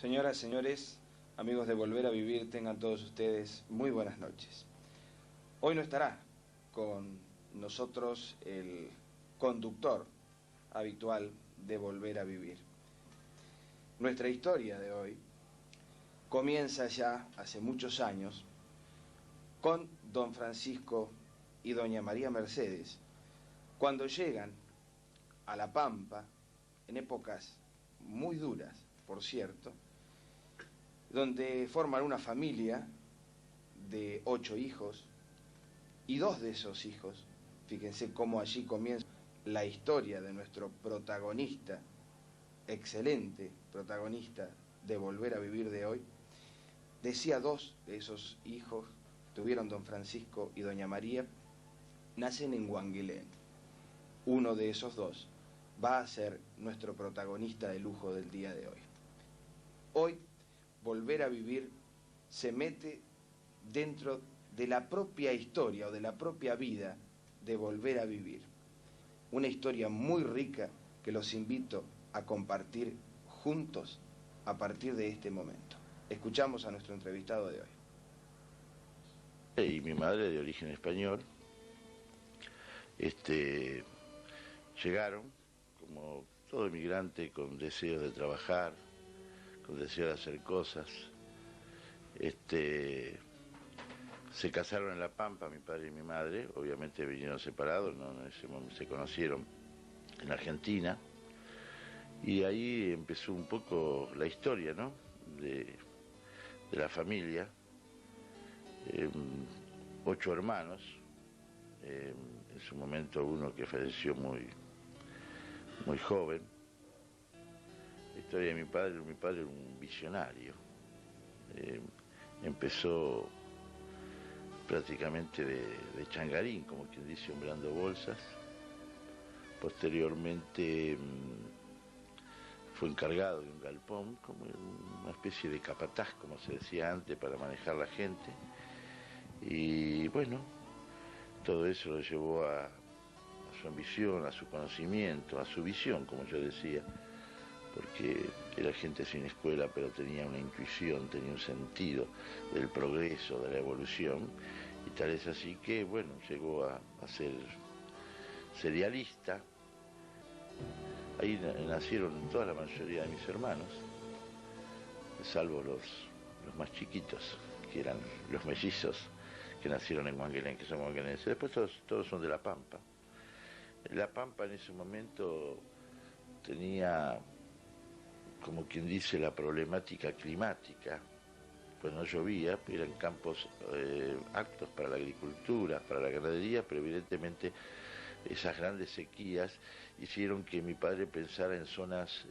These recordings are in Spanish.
Señoras, señores, amigos de Volver a Vivir, tengan todos ustedes muy buenas noches. Hoy no estará con nosotros el conductor habitual de Volver a Vivir. Nuestra historia de hoy comienza ya hace muchos años con don Francisco y doña María Mercedes, cuando llegan a La Pampa, en épocas muy duras, por cierto, donde forman una familia de 8 hijos, y 2 de esos hijos, fíjense cómo allí comienza la historia de nuestro protagonista, excelente protagonista de Volver a Vivir de hoy. Decía, 2 de esos hijos, tuvieron don Francisco y doña María, nacen en Huanguilén. Uno de esos 2 va a ser nuestro protagonista de lujo del día de hoy. Hoy, Volver a Vivir se mete dentro de la propia historia o de la propia vida de Volver a Vivir. Una historia muy rica que los invito a compartir juntos a partir de este momento. Escuchamos a nuestro entrevistado de hoy. Y mi madre, de origen español, llegaron como todo inmigrante con deseos de trabajar, con deseo de hacer cosas. Se casaron en La Pampa, mi padre y mi madre, obviamente vinieron separados, ¿no? En ese momento se conocieron en Argentina, y ahí empezó un poco la historia, ¿no? de la familia. 8 hermanos, en su momento uno que falleció muy joven. La historia de mi padre era un visionario. Empezó prácticamente de changarín, como quien dice, hombrando bolsas. Posteriormente fue encargado de un galpón, como una especie de capataz, como se decía antes, para manejar la gente. Y bueno, todo eso lo llevó a su ambición, a su conocimiento, a su visión, como yo decía, porque era gente sin escuela, pero tenía una intuición, tenía un sentido del progreso, de la evolución, y tal es así que, bueno, llegó a ser serialista. Ahí nacieron toda la mayoría de mis hermanos, salvo los más chiquitos, que eran los mellizos, que nacieron en Huanguilén, que son huanguilenses. Después todos son de La Pampa. La Pampa en ese momento tenía, como quien dice, la problemática climática. Pues no llovía, eran campos aptos para la agricultura, para la ganadería, pero evidentemente esas grandes sequías hicieron que mi padre pensara en zonas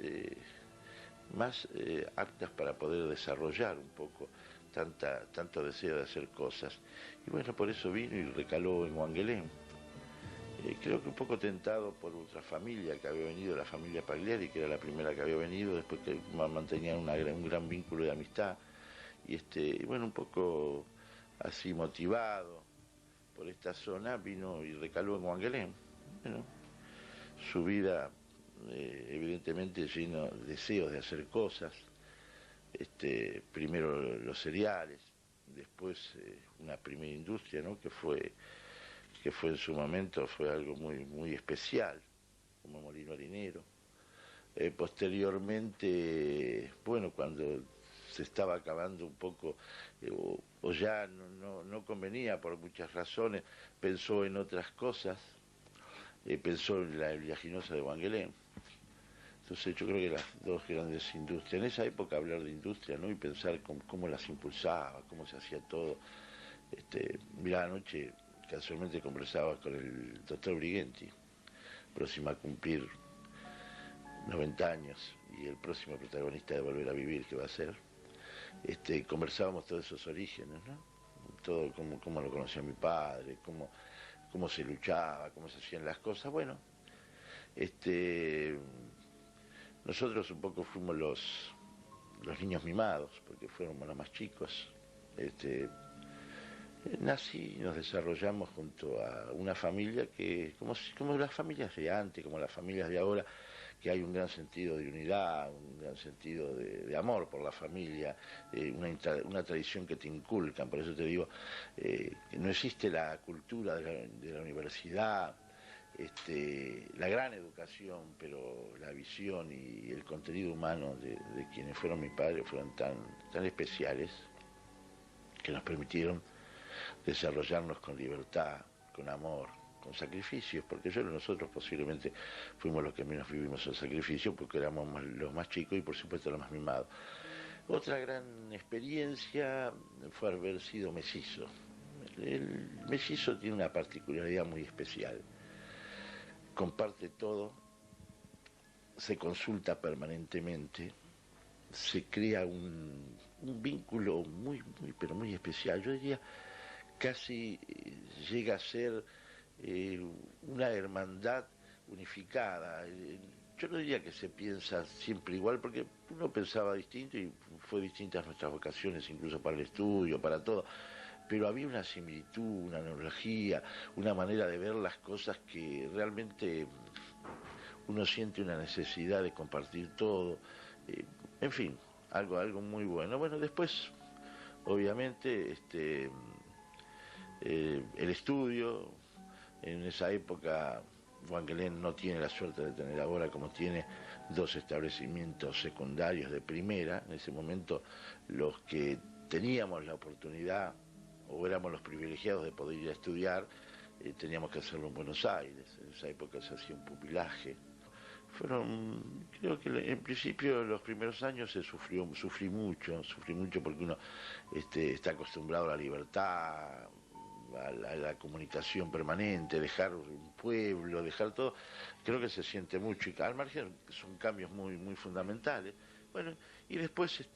más aptas para poder desarrollar un poco tanto deseo de hacer cosas. Y bueno, por eso vino y recaló en Huanguilén. Creo que un poco tentado por otra familia que había venido, la familia Pagliari, que era la primera que había venido, después que mantenían un gran vínculo de amistad. Y bueno, un poco así motivado por esta zona, vino y recaló en Huanguilén. Bueno, su vida evidentemente lleno de deseos de hacer cosas. Primero los cereales, después una primera industria, ¿no? que fue en su momento fue algo muy especial, como molino harinero. Posteriormente, bueno, cuando se estaba acabando un poco, o ya no convenía por muchas razones, pensó en otras cosas, pensó en la oleaginosa de Huanguilén. Entonces yo creo que las 2 grandes industrias, en esa época hablar de industria, ¿no? Y pensar cómo las impulsaba, cómo se hacía todo. Mirá, anoche casualmente conversaba con el doctor Brighenti, próximo a cumplir 90 años, y el próximo protagonista de Volver a Vivir, que va a ser. Conversábamos todos esos orígenes, ¿no? Todo cómo lo conocía mi padre, cómo se luchaba, cómo se hacían las cosas. Bueno, nosotros un poco fuimos los niños mimados, porque fuéramos los más chicos. Nací y nos desarrollamos junto a una familia que, como las familias de antes, como las familias de ahora, que hay un gran sentido de unidad, un gran sentido de amor por la familia, una tradición que te inculcan. Por eso te digo, que no existe la cultura de la universidad, la gran educación, pero la visión y el contenido humano de quienes fueron mis padres fueron tan especiales que nos permitieron desarrollarnos con libertad, con amor, con sacrificios, porque nosotros posiblemente fuimos los que menos vivimos el sacrificio porque éramos los más chicos y por supuesto los más mimados. Otra gran experiencia fue haber sido mellizo. El mellizo tiene una particularidad muy especial. Comparte todo, se consulta permanentemente, se crea un vínculo pero muy especial. Yo diría casi llega a ser una hermandad unificada. Yo no diría que se piensa siempre igual, porque uno pensaba distinto y fue distintas nuestras vocaciones, incluso para el estudio, para todo. Pero había una similitud, una analogía, una manera de ver las cosas que realmente uno siente una necesidad de compartir todo. En fin, algo muy bueno. Bueno, después, obviamente, el estudio. En esa época Wangelén no tiene la suerte de tener ahora, como tiene, 2 establecimientos secundarios de primera. En ese momento los que teníamos la oportunidad o éramos los privilegiados de poder ir a estudiar, teníamos que hacerlo en Buenos Aires. En esa época se hacía un pupilaje. Creo que en principio los primeros años sufrí mucho porque uno está acostumbrado a la libertad, a la comunicación permanente, dejar un pueblo, dejar todo. Creo que se siente mucho, y al margen son cambios muy fundamentales. Bueno, y después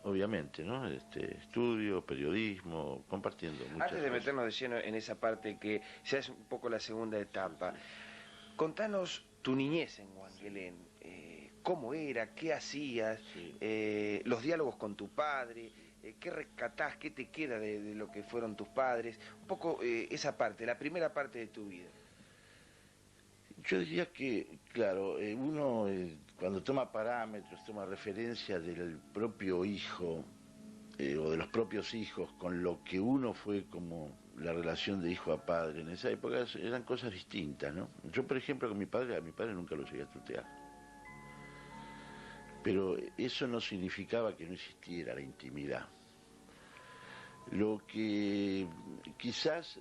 obviamente, ¿no? Estudio, periodismo, compartiendo muchas Antes de cosas. meternos de lleno en esa parte que ya es un poco la segunda etapa, contanos tu niñez en Wangelén. ¿Cómo era? ¿Qué hacías? Sí. Los diálogos con tu padre. ¿Qué rescatás? ¿Qué te queda de lo que fueron tus padres? Un poco esa parte, la primera parte de tu vida. Yo diría que, claro, uno cuando toma parámetros, toma referencia del propio hijo o de los propios hijos con lo que uno fue como la relación de hijo a padre en esa época, eran cosas distintas, ¿no? Yo, por ejemplo, con a mi padre nunca lo llegué a tutear. Pero eso no significaba que no existiera la intimidad. Lo que quizás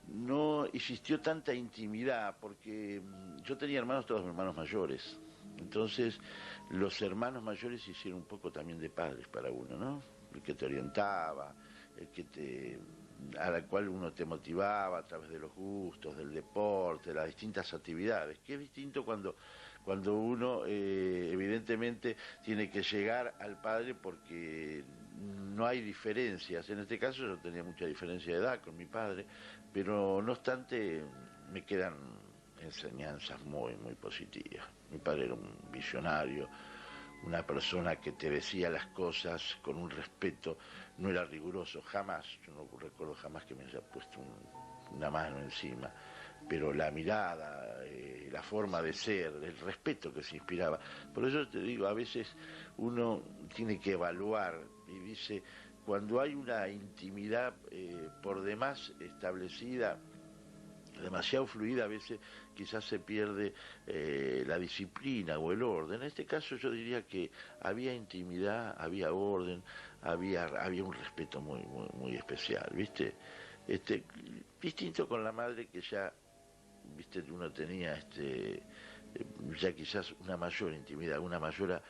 no existió tanta intimidad, porque yo tenía hermanos, todos hermanos mayores. Entonces, los hermanos mayores hicieron un poco también de padres para uno, ¿no? El que te orientaba, a la cual uno te motivaba a través de los gustos, del deporte, las distintas actividades, que es distinto cuando uno evidentemente tiene que llegar al padre porque no hay diferencias. En este caso yo tenía mucha diferencia de edad con mi padre, pero no obstante me quedan enseñanzas muy positivas. Mi padre era un visionario, una persona que te decía las cosas con un respeto, no era riguroso, jamás, yo no recuerdo jamás que me haya puesto una mano encima, pero la mirada, la forma de ser, el respeto que se inspiraba. Por eso te digo, a veces uno tiene que evaluar y dice, cuando hay una intimidad por demás establecida, demasiado fluida, a veces quizás se pierde la disciplina o el orden. En este caso yo diría que había intimidad, había orden, había un respeto muy especial, ¿viste? Distinto con la madre, que ya, ¿viste? Uno tenía ya quizás una mayor intimidad, una mayor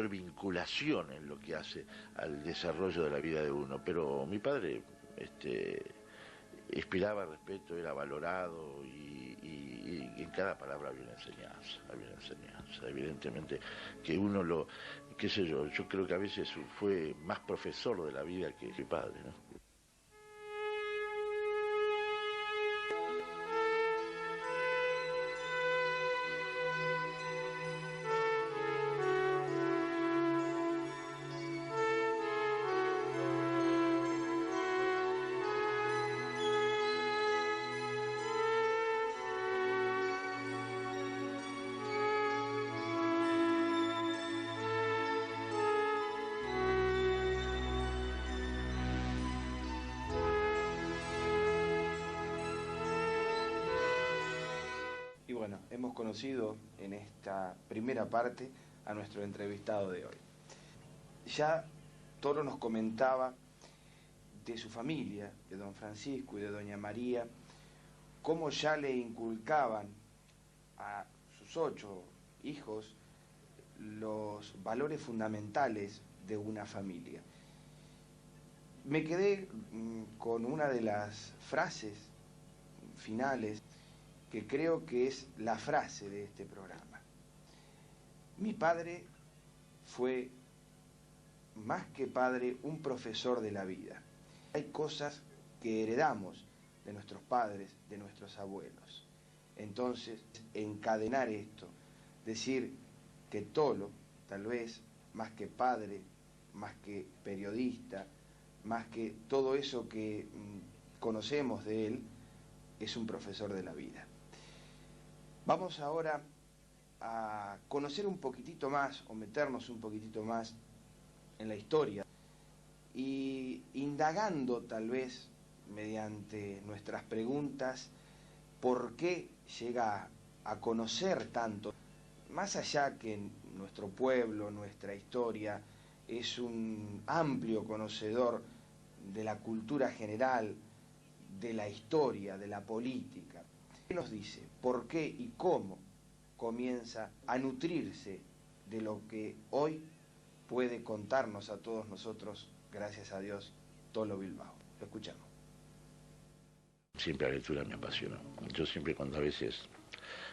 vinculación en lo que hace al desarrollo de la vida de uno. Pero mi padre inspiraba respeto, era valorado y en cada palabra había una enseñanza. Evidentemente que uno qué sé yo creo que a veces fue más profesor de la vida que mi padre, ¿no? bueno, hemos conocido en esta primera parte a nuestro entrevistado de hoy. Ya Toro nos comentaba de su familia, de don Francisco y de doña María, cómo ya le inculcaban a sus 8 hijos los valores fundamentales de una familia. Me quedé con una de las frases finales que creo que es la frase de este programa. Mi padre fue, más que padre, un profesor de la vida. Hay cosas que heredamos de nuestros padres, de nuestros abuelos. Entonces, encadenar esto, decir que Tolo, tal vez, más que padre, más que periodista, más que todo eso que conocemos de él, es un profesor de la vida. Vamos ahora a conocer un poquitito más, o meternos un poquitito más en la historia, y indagando tal vez, mediante nuestras preguntas, por qué llega a conocer tanto, más allá que nuestro pueblo, nuestra historia, es un amplio conocedor de la cultura general, de la historia, de la política. ¿Qué nos dice? ¿Por qué y cómo comienza a nutrirse de lo que hoy puede contarnos a todos nosotros, gracias a Dios, Tolo Bilbao? Lo escuchamos. Siempre la lectura me apasionó. Yo siempre, cuando a veces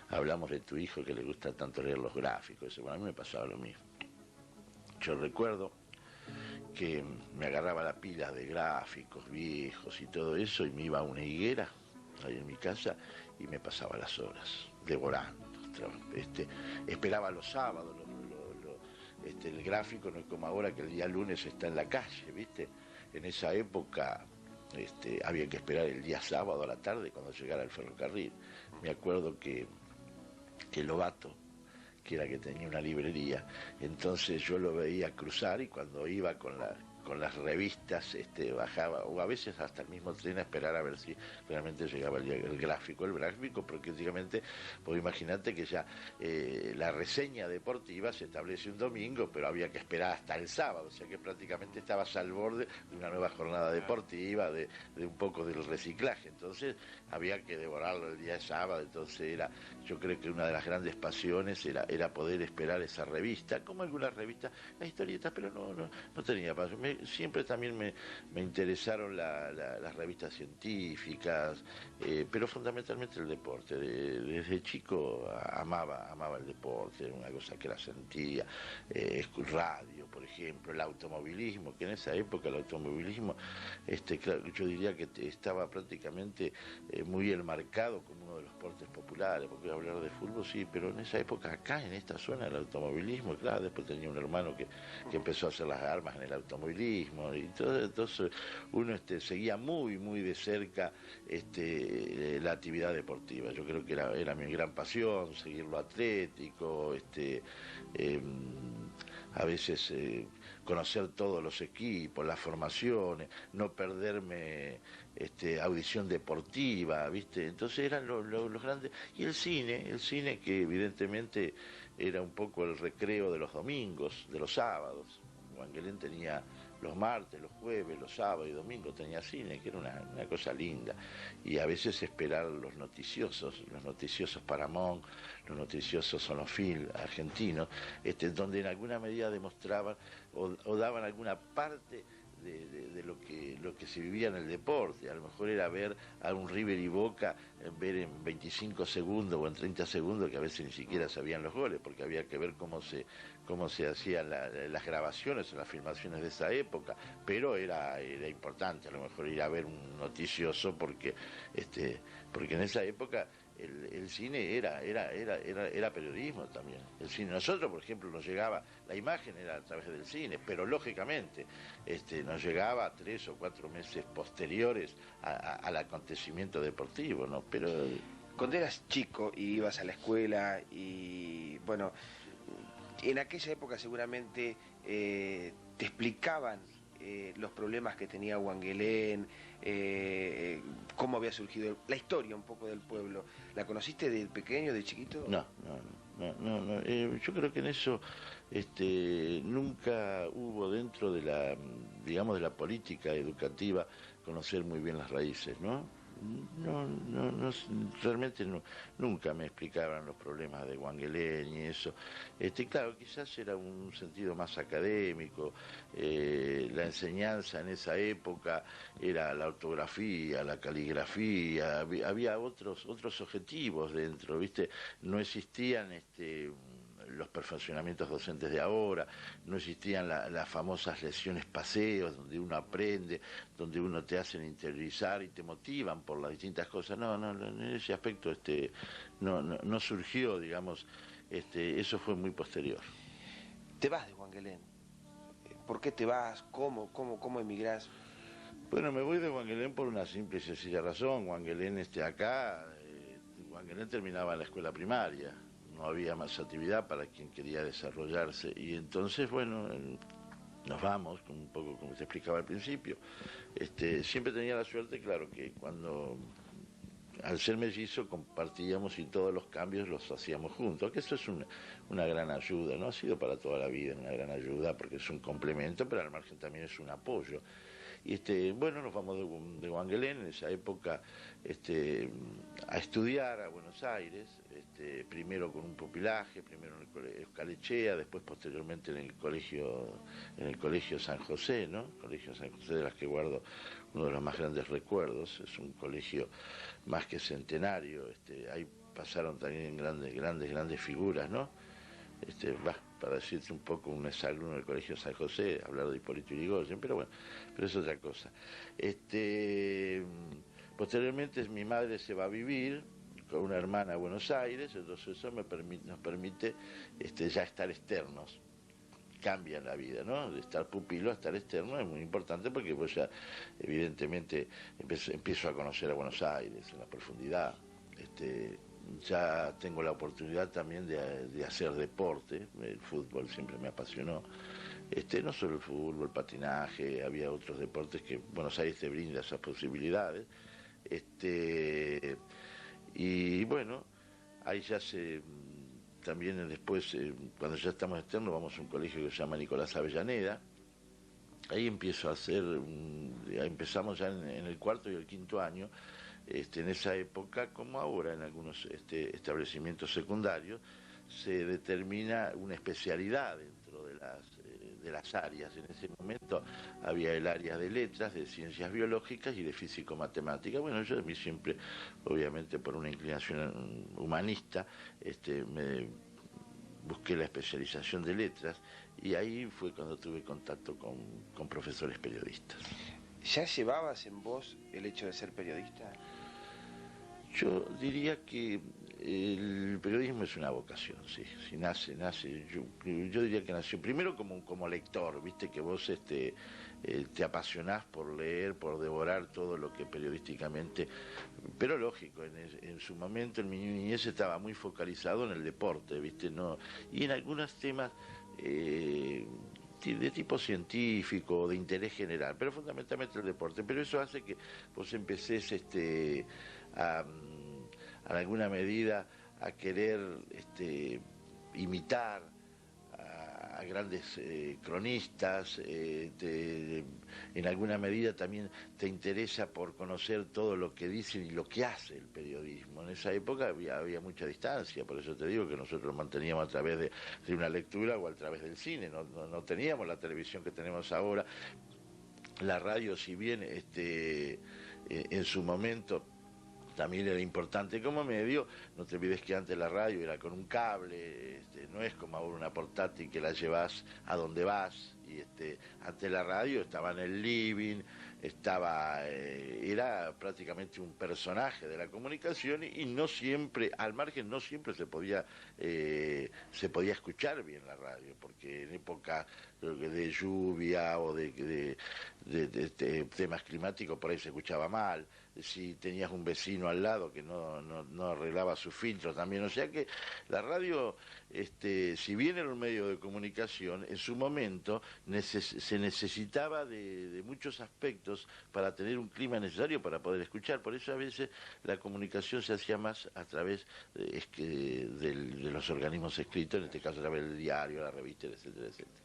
hablamos de tu hijo que le gusta tanto leer los gráficos, bueno, a mí me pasaba lo mismo. Yo recuerdo que me agarraba la pila de gráficos viejos y todo eso y me iba a una higuera ahí en mi casa y me pasaba las horas devorando. Esperaba los sábados, el gráfico no es como ahora que el día lunes está en la calle, ¿viste? En esa época había que esperar el día sábado a la tarde cuando llegara el ferrocarril. Me acuerdo que Lobato, que era que tenía una librería, entonces yo lo veía cruzar y cuando iba con las revistas bajaba, o a veces hasta el mismo tren, a esperar a ver si realmente llegaba el gráfico prácticamente, porque imagínate que ya la reseña deportiva se establece un domingo, pero había que esperar hasta el sábado, o sea que prácticamente estabas al borde de una nueva jornada deportiva, de un poco del reciclaje, entonces había que devorarlo el día de sábado. Entonces yo creo que una de las grandes pasiones era poder esperar esa revista, como algunas revistas, las historietas, pero no tenía pasión. Siempre también me interesaron las revistas científicas, pero fundamentalmente el deporte. Desde chico amaba el deporte, era una cosa que la sentía. Radio, por ejemplo, el automovilismo, que en esa época el automovilismo, claro, yo diría que estaba prácticamente muy enmarcado como uno de los deportes populares, porque hablar de fútbol sí, pero en esa época acá, en esta zona, el automovilismo, claro, después tenía un hermano que empezó a hacer las armas en el automovilismo, y todo, entonces uno seguía muy de cerca la actividad deportiva. Yo creo que era mi gran pasión, seguir lo atlético, a veces conocer todos los equipos, las formaciones, no perderme audición deportiva, ¿viste? Entonces eran los grandes. Y el cine que evidentemente era un poco el recreo de los domingos, de los sábados. Wangelén tenía los martes, los jueves, los sábados y domingos tenía cine, que era una cosa linda. Y a veces esperar los noticiosos Paramount, los noticiosos Sonofil argentinos, donde en alguna medida demostraban o daban alguna parte de lo que se vivía en el deporte. A lo mejor era ver a un River y Boca, ver en 25 segundos o en 30 segundos, que a veces ni siquiera sabían los goles, porque había que ver cómo se hacían las grabaciones o las filmaciones de esa época, pero era importante a lo mejor ir a ver un noticioso, porque en esa época el cine era periodismo también. El cine, nosotros, por ejemplo, nos llegaba, la imagen era a través del cine, pero lógicamente nos llegaba 3 o 4 meses posteriores al acontecimiento deportivo, ¿no? Pero cuando eras chico y ibas a la escuela y, bueno, en aquella época seguramente te explicaban los problemas que tenía Wangelén, cómo había surgido, la historia un poco del pueblo. ¿La conociste de pequeño, de chiquito? No. Yo creo que en eso nunca hubo dentro de la, digamos, de la política educativa conocer muy bien las raíces, ¿no? Realmente nunca me explicaban los problemas de Wangelén y eso. Claro, quizás era un sentido más académico, la enseñanza en esa época era la ortografía, la caligrafía, había otros objetivos dentro, ¿viste? No existían los perfeccionamientos docentes de ahora, no existían las famosas lecciones paseos donde uno aprende, donde uno te hacen interiorizar y te motivan por las distintas cosas. No, en ese aspecto no surgió, digamos, eso fue muy posterior. Te vas de Wangelén. ¿Por qué te vas? ¿Cómo emigrás? Bueno, me voy de Wangelén por una simple y sencilla razón. Wangelén Wangelén terminaba la escuela primaria. No había más actividad para quien quería desarrollarse y entonces, bueno, nos vamos, un poco como te explicaba al principio. Siempre tenía la suerte, claro, que al ser mellizo compartíamos y todos los cambios los hacíamos juntos, que eso es una gran ayuda, ¿no? Ha sido para toda la vida una gran ayuda porque es un complemento, pero al margen también es un apoyo. Y bueno, nos vamos de Wangelén en esa época a estudiar a Buenos Aires, primero con un pupilaje, primero en el colegio Escalechea, después posteriormente en el colegio San José, ¿no? Colegio San José, de las que guardo uno de los más grandes recuerdos. Es un colegio más que centenario, ahí pasaron también grandes figuras, ¿no? Para decirte un poco, un exalumno del colegio San José, hablar de Hipólito Yrigoyen, pero bueno, pero es otra cosa. Posteriormente mi madre se va a vivir con una hermana a Buenos Aires, entonces eso nos permite ya estar externos. Cambia la vida, ¿no? De estar pupilo a estar externo es muy importante porque pues ya evidentemente empiezo a conocer a Buenos Aires en la profundidad. Ya tengo la oportunidad también de hacer deporte. El fútbol siempre me apasionó. No solo el fútbol, el patinaje, había otros deportes que Buenos Aires te brinda esas posibilidades. Y bueno, ahí ya también después, cuando ya estamos externos, vamos a un colegio que se llama Nicolás Avellaneda. Ahí empiezo a empezamos ya en el cuarto y el quinto año. En esa época, como ahora en algunos establecimientos secundarios, se determina una especialidad dentro de las áreas. En ese momento había el área de letras, de ciencias biológicas y de físico-matemática. Bueno, yo a mí siempre, obviamente por una inclinación humanista, me busqué la especialización de letras y ahí fue cuando tuve contacto con profesores periodistas. ¿Ya llevabas en vos el hecho de ser periodista? Yo diría que el periodismo es una vocación, sí. Si nace. Yo diría que nació primero como lector, viste que vos te apasionás por leer, por devorar todo lo que periodísticamente, pero lógico, en su momento en mi niñez estaba muy focalizado en el deporte, viste, no, y en algunos temas de tipo científico, de interés general, pero fundamentalmente el deporte. Pero eso hace que vos empecés a alguna medida a querer imitar a grandes cronistas, en alguna medida también te interesa por conocer todo lo que dicen y lo que hace el periodismo. En esa época había mucha distancia, por eso te digo que nosotros lo manteníamos a través de una lectura o a través del cine, no teníamos la televisión que tenemos ahora. La radio, si bien en su momento también era importante como medio, no te olvides que antes la radio era con un cable, no es como ahora una portátil que la llevas a donde vas, y antes la radio estaba en el living, era prácticamente un personaje de la comunicación y no siempre, al margen no siempre se podía escuchar bien la radio, porque en época de lluvia o de temas climáticos por ahí se escuchaba mal. si tenías un vecino al lado que no arreglaba sus filtros también. O sea que la radio, si bien era un medio de comunicación, en su momento se necesitaba de muchos aspectos para tener un clima necesario para poder escuchar. Por eso a veces la comunicación se hacía más a través de los organismos escritos, en este caso a través del diario, la revista, etcétera, etcétera.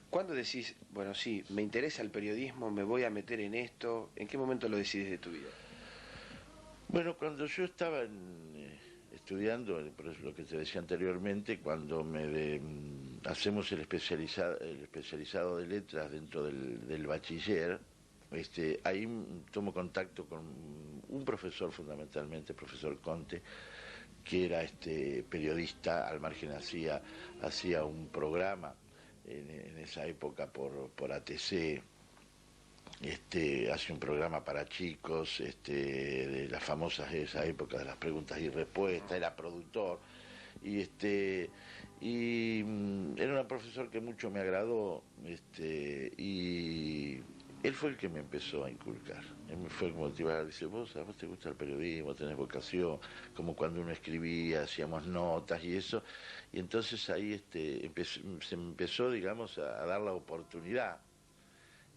¿Cuándo decís, bueno, sí, me interesa el periodismo, me voy a meter en esto? ¿En qué momento lo decides de tu vida? Bueno, cuando yo estaba estudiando, por eso lo que te decía anteriormente, cuando hacemos el especializado de letras dentro del bachiller, ahí tomo contacto con un profesor fundamentalmente, el profesor Conte, que era periodista, al margen hacía un programa en esa época por ATC, hace un programa para chicos, de las famosas de esa época de las preguntas y respuestas, era productor, y era un profesor que mucho me agradó, y él fue el que me empezó a inculcar. Él me fue como dice, a vos te gusta el periodismo, tenés vocación, como cuando uno escribía, hacíamos notas y eso, y entonces ahí se empezó, digamos, a dar la oportunidad.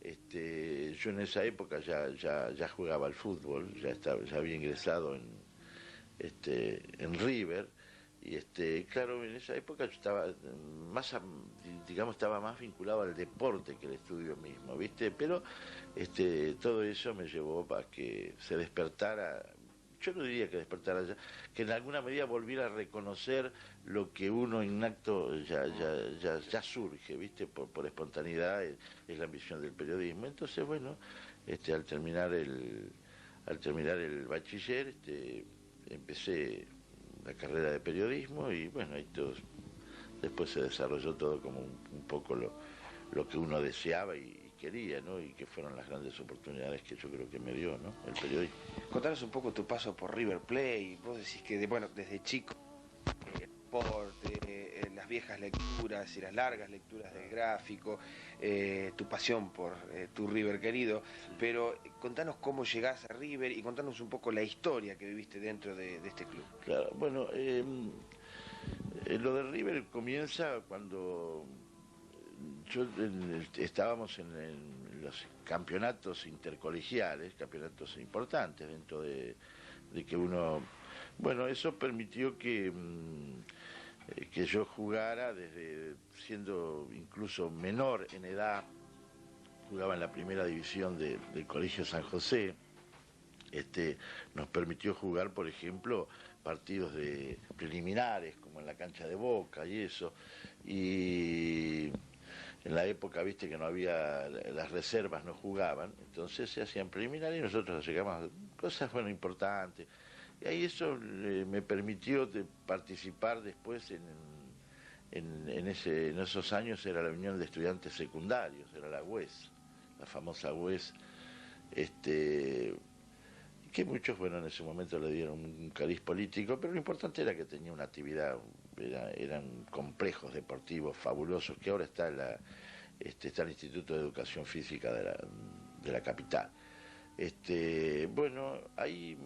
Yo en esa época ya jugaba al fútbol, ya había ingresado en River, y claro, en esa época yo estaba estaba más vinculado al deporte que al estudio mismo, ¿viste? Pero todo eso me llevó a que se despertara. Yo no diría que despertara ya, que en alguna medida volviera a reconocer lo que uno innato ya surge, ¿viste? Por espontaneidad, es la ambición del periodismo. Entonces, bueno, al terminar el bachiller, empecé la carrera de periodismo y bueno, después se desarrolló todo como un poco lo que uno deseaba y quería, ¿no? Y que fueron las grandes oportunidades que yo creo que me dio, ¿no?, el periodismo. Contanos un poco tu paso por River Plate. Vos decís que, desde chico, el deporte, las viejas lecturas y las largas lecturas del gráfico, tu pasión por tu River querido, pero contanos cómo llegás a River y contanos un poco la historia que viviste dentro de este club. Claro, bueno, lo de River comienza cuando estábamos en los campeonatos intercolegiales, campeonatos importantes dentro de que uno... Bueno, eso permitió que yo jugara desde siendo incluso menor en edad, jugaba en la primera división del Colegio San José. Nos permitió jugar, por ejemplo, partidos de preliminares, como en la cancha de Boca y eso, y en la época, viste, que no había, las reservas no jugaban, entonces se hacían preliminares y nosotros llegamos a cosas, bueno, importantes. Y ahí eso me permitió participar después en esos años, era la Unión de Estudiantes Secundarios, era la UES, la famosa UES, que muchos, bueno, en ese momento le dieron un cariz político, pero lo importante era que tenía una actividad, eran complejos deportivos fabulosos, que ahora está está el Instituto de Educación Física de la capital. Bueno, ahí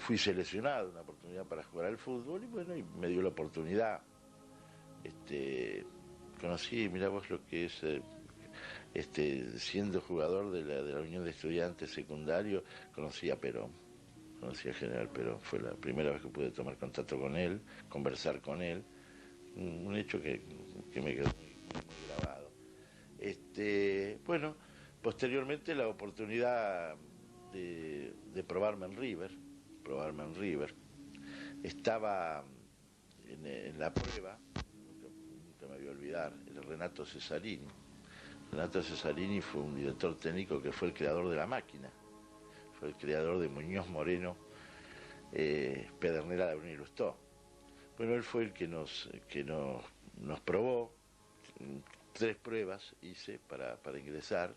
fui seleccionado, una oportunidad para jugar al fútbol, y bueno, y me dio la oportunidad. Conocí, mirá vos lo que es... siendo jugador de la Unión de Estudiantes Secundarios, conocí a Perón, conocí a General Perón, fue la primera vez que pude tomar contacto con él, conversar con él, un hecho que me quedó muy grabado. Bueno, posteriormente la oportunidad de probarme en River, estaba en la prueba, nunca me voy a olvidar, el Renato Cesarini. Renato Cesarini fue un director técnico que fue el creador de La Máquina, fue el creador de Muñoz Moreno, Pedernera, Labruna y Lustó. Bueno, él fue el que nos probó, 3 pruebas hice para ingresar,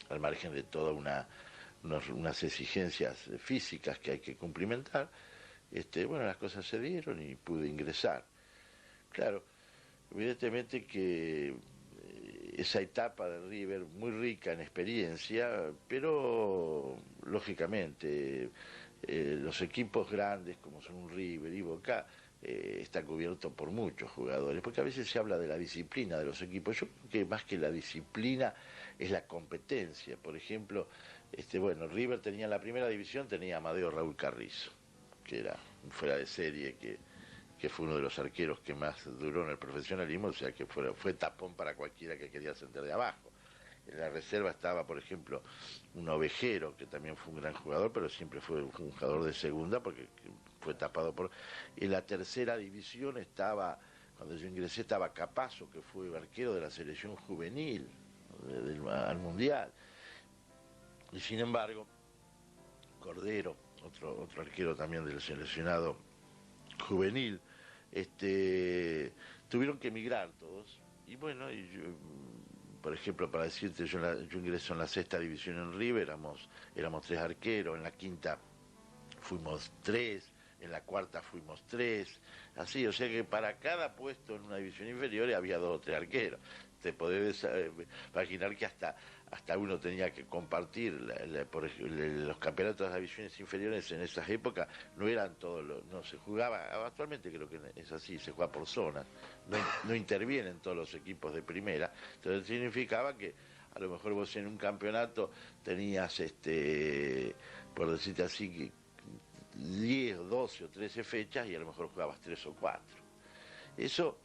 al margen de toda unas exigencias físicas que hay que cumplimentar. Bueno, las cosas se dieron y pude ingresar. Claro, evidentemente que esa etapa de River muy rica en experiencia, pero lógicamente los equipos grandes como son un River y Boca está cubierto por muchos jugadores, porque a veces se habla de la disciplina de los equipos. Yo creo que más que la disciplina es la competencia. Por ejemplo, bueno, River tenía en la primera división, tenía a Amadeo Raúl Carrizo, que era un fuera de serie, que fue uno de los arqueros que más duró en el profesionalismo, o sea que fue tapón para cualquiera que quería sentar de abajo. En la reserva estaba, por ejemplo, un Ovejero, que también fue un gran jugador, pero siempre fue un jugador de segunda, porque fue tapado por... En la tercera división estaba, cuando yo ingresé, estaba Capazo, que fue arquero de la selección juvenil al Mundial. Y sin embargo, Cordero, otro arquero también del seleccionado juvenil, tuvieron que emigrar todos. Y bueno, por ejemplo, para decirte, yo ingreso en la sexta división en River, éramos 3 arqueros, en la quinta fuimos 3, en la cuarta fuimos 3, así, o sea que para cada puesto en una división inferior había 2 o 3 arqueros. Te podés imaginar que hasta uno tenía que compartir por ejemplo, los campeonatos de las divisiones inferiores en esas épocas. No eran todos no se jugaba, actualmente creo que es así, se juega por zonas, no intervienen todos los equipos de primera. Entonces significaba que a lo mejor vos en un campeonato tenías, por decirte así, que 10, 12 o 13 fechas y a lo mejor jugabas 3 o 4. Eso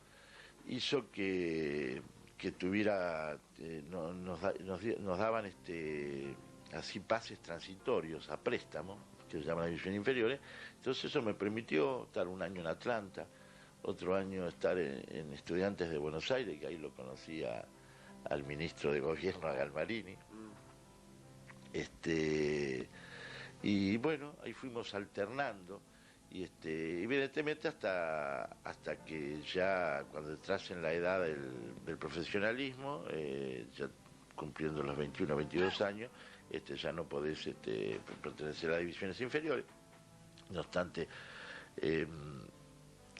hizo que tuviera, nos daban así pases transitorios a préstamo, que se llaman divisiones inferiores. Entonces eso me permitió estar un año en Atlanta, otro año estar en Estudiantes de Buenos Aires, que ahí lo conocí al ministro de Gobierno, a Galmarini. Y bueno, ahí fuimos alternando. Y evidentemente hasta que ya cuando entras en la edad del profesionalismo, ya cumpliendo los 21 22 años, ya no podés pertenecer a divisiones inferiores. No obstante,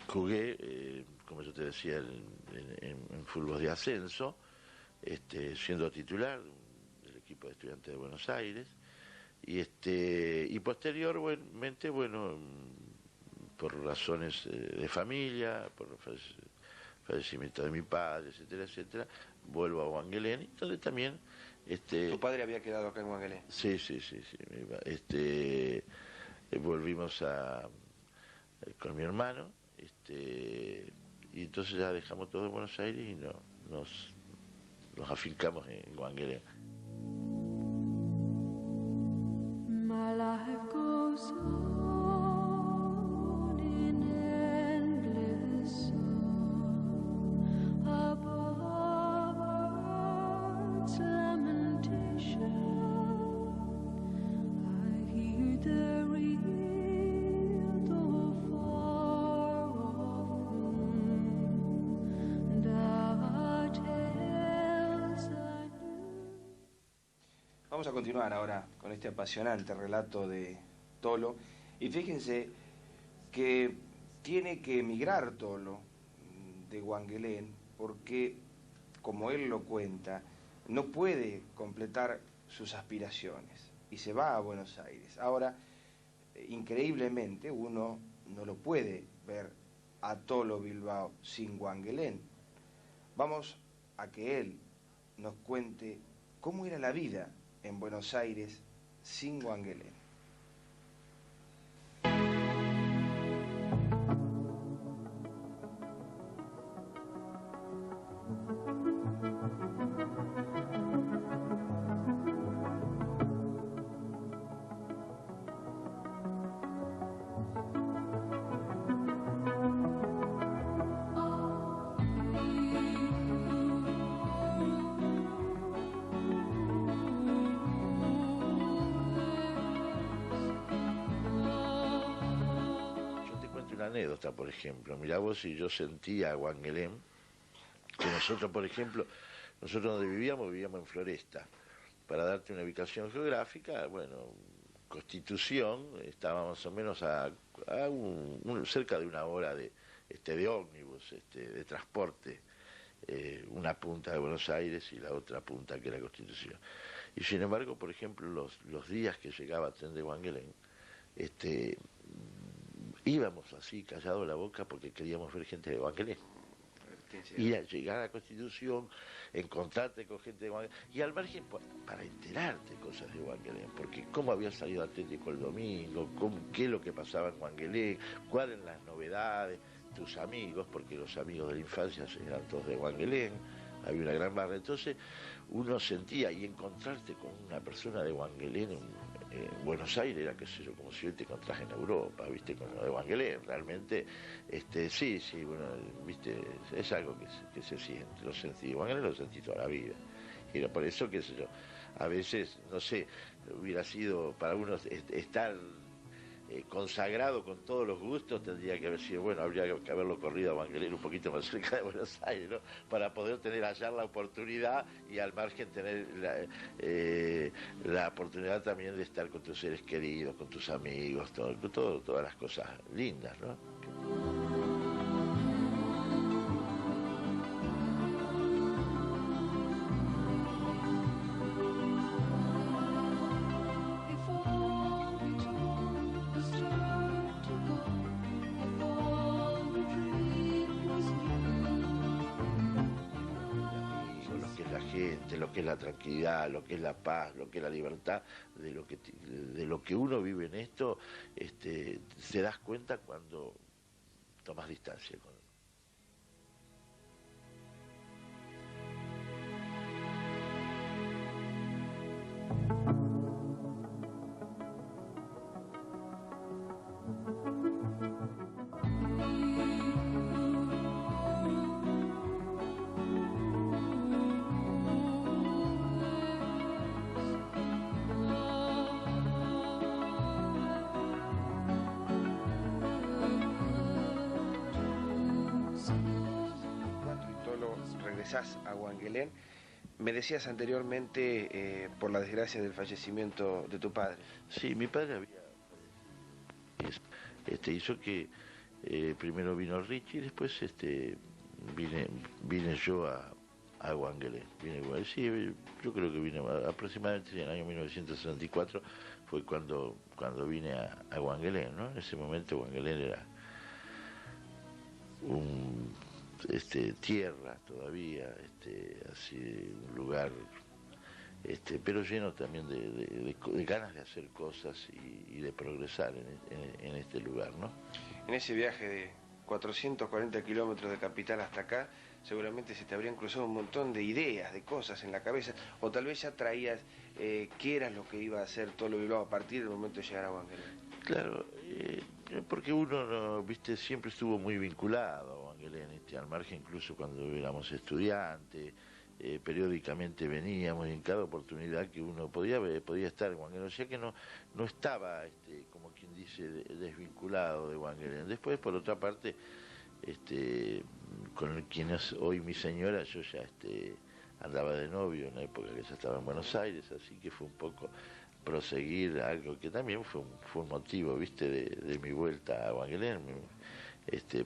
jugué, como yo te decía, en fútbol de ascenso, siendo titular del equipo de Estudiantes de Buenos Aires, y posteriormente, bueno, por razones de familia, por fallecimiento de mi padre, etcétera, etcétera, vuelvo a Wangelén, donde también... ¿Tu padre había quedado acá en Wangelén? Sí. Volvimos con mi hermano, y entonces ya dejamos todo en Buenos Aires y nos afincamos en Wangelén. My life goes on in endless song above earth's lamentation. I hear the real though far off moon, the tales I knew. Vamos a continuar ahora con este apasionante relato de Tolo. Y fíjense que tiene que emigrar Tolo de Wangelén porque, como él lo cuenta, no puede completar sus aspiraciones y se va a Buenos Aires. Ahora, increíblemente, uno no lo puede ver a Tolo Bilbao sin Wangelén. Vamos a que él nos cuente cómo era la vida en Buenos Aires sin Wangelén. Anécdota, por ejemplo, mirá vos, si yo sentía a Wangelén, que nosotros, por ejemplo, donde vivíamos en Floresta. Para darte una ubicación geográfica, bueno, Constitución, estaba más o menos cerca de una hora de ómnibus, de transporte, una punta de Buenos Aires y la otra punta que era Constitución. Y sin embargo, por ejemplo, los días que llegaba tren de Wangelén, íbamos así, callados la boca, porque queríamos ver gente de Wangelén. Y al llegar a la Constitución, encontrarte con gente de Wangelén, y al margen para enterarte cosas de Wangelén, porque cómo había salido Atlético el domingo, qué es lo que pasaba en Wangelén, cuáles eran las novedades, tus amigos, porque los amigos de la infancia eran todos de Wangelén, había una gran barra. Entonces uno sentía, y encontrarte con una persona de Wangelén en Buenos Aires era, qué sé yo, como si hoy te encontrás en Europa, viste, con lo de Wangelén. Realmente, sí, bueno, viste, es algo que se siente, lo sentí. Wangelén lo sentí toda la vida. Y era por eso, qué sé yo, a veces, no sé, hubiera sido para uno estar consagrado con todos los gustos, tendría que haber sido, bueno, habría que haberlo corrido a Wangelén un poquito más cerca de Buenos Aires, ¿no? Para poder tener allá la oportunidad y al margen tener la oportunidad también de estar con tus seres queridos, con tus amigos, todas las cosas lindas, ¿no? Lo que es la tranquilidad, lo que es la paz, lo que es la libertad, de lo que uno vive en esto, te das cuenta cuando tomas distancia con él. A Wangelén. Me decías anteriormente por la desgracia del fallecimiento de tu padre. Sí, mi padre hizo que primero vino Richie y después vine yo a Wangelén. Sí, yo creo que vine aproximadamente en el año 1964 fue cuando vine a Wangelén, ¿no? En ese momento Wangelén era un tierra todavía, así un lugar, pero lleno también de ganas de hacer cosas y de progresar en este lugar, ¿no? En ese viaje de 440 kilómetros de Capital hasta acá, seguramente se te habrían cruzado un montón de ideas, de cosas en la cabeza, o tal vez ya traías qué era lo que iba a hacer todo lo Bilbao a partir del momento de llegar a Wangelén. Claro, porque uno, no, viste, siempre estuvo muy vinculado a Wangelén, al margen incluso cuando éramos estudiantes, periódicamente veníamos y en cada oportunidad que uno podía estar en Wangelén, o sea que no estaba, como quien dice, desvinculado de Wangelén. Después, por otra parte, con quien es hoy mi señora, yo ya andaba de novio en la época que ya estaba en Buenos Aires, así que fue un poco proseguir algo que también fue un motivo, viste, de mi vuelta a Wangelén,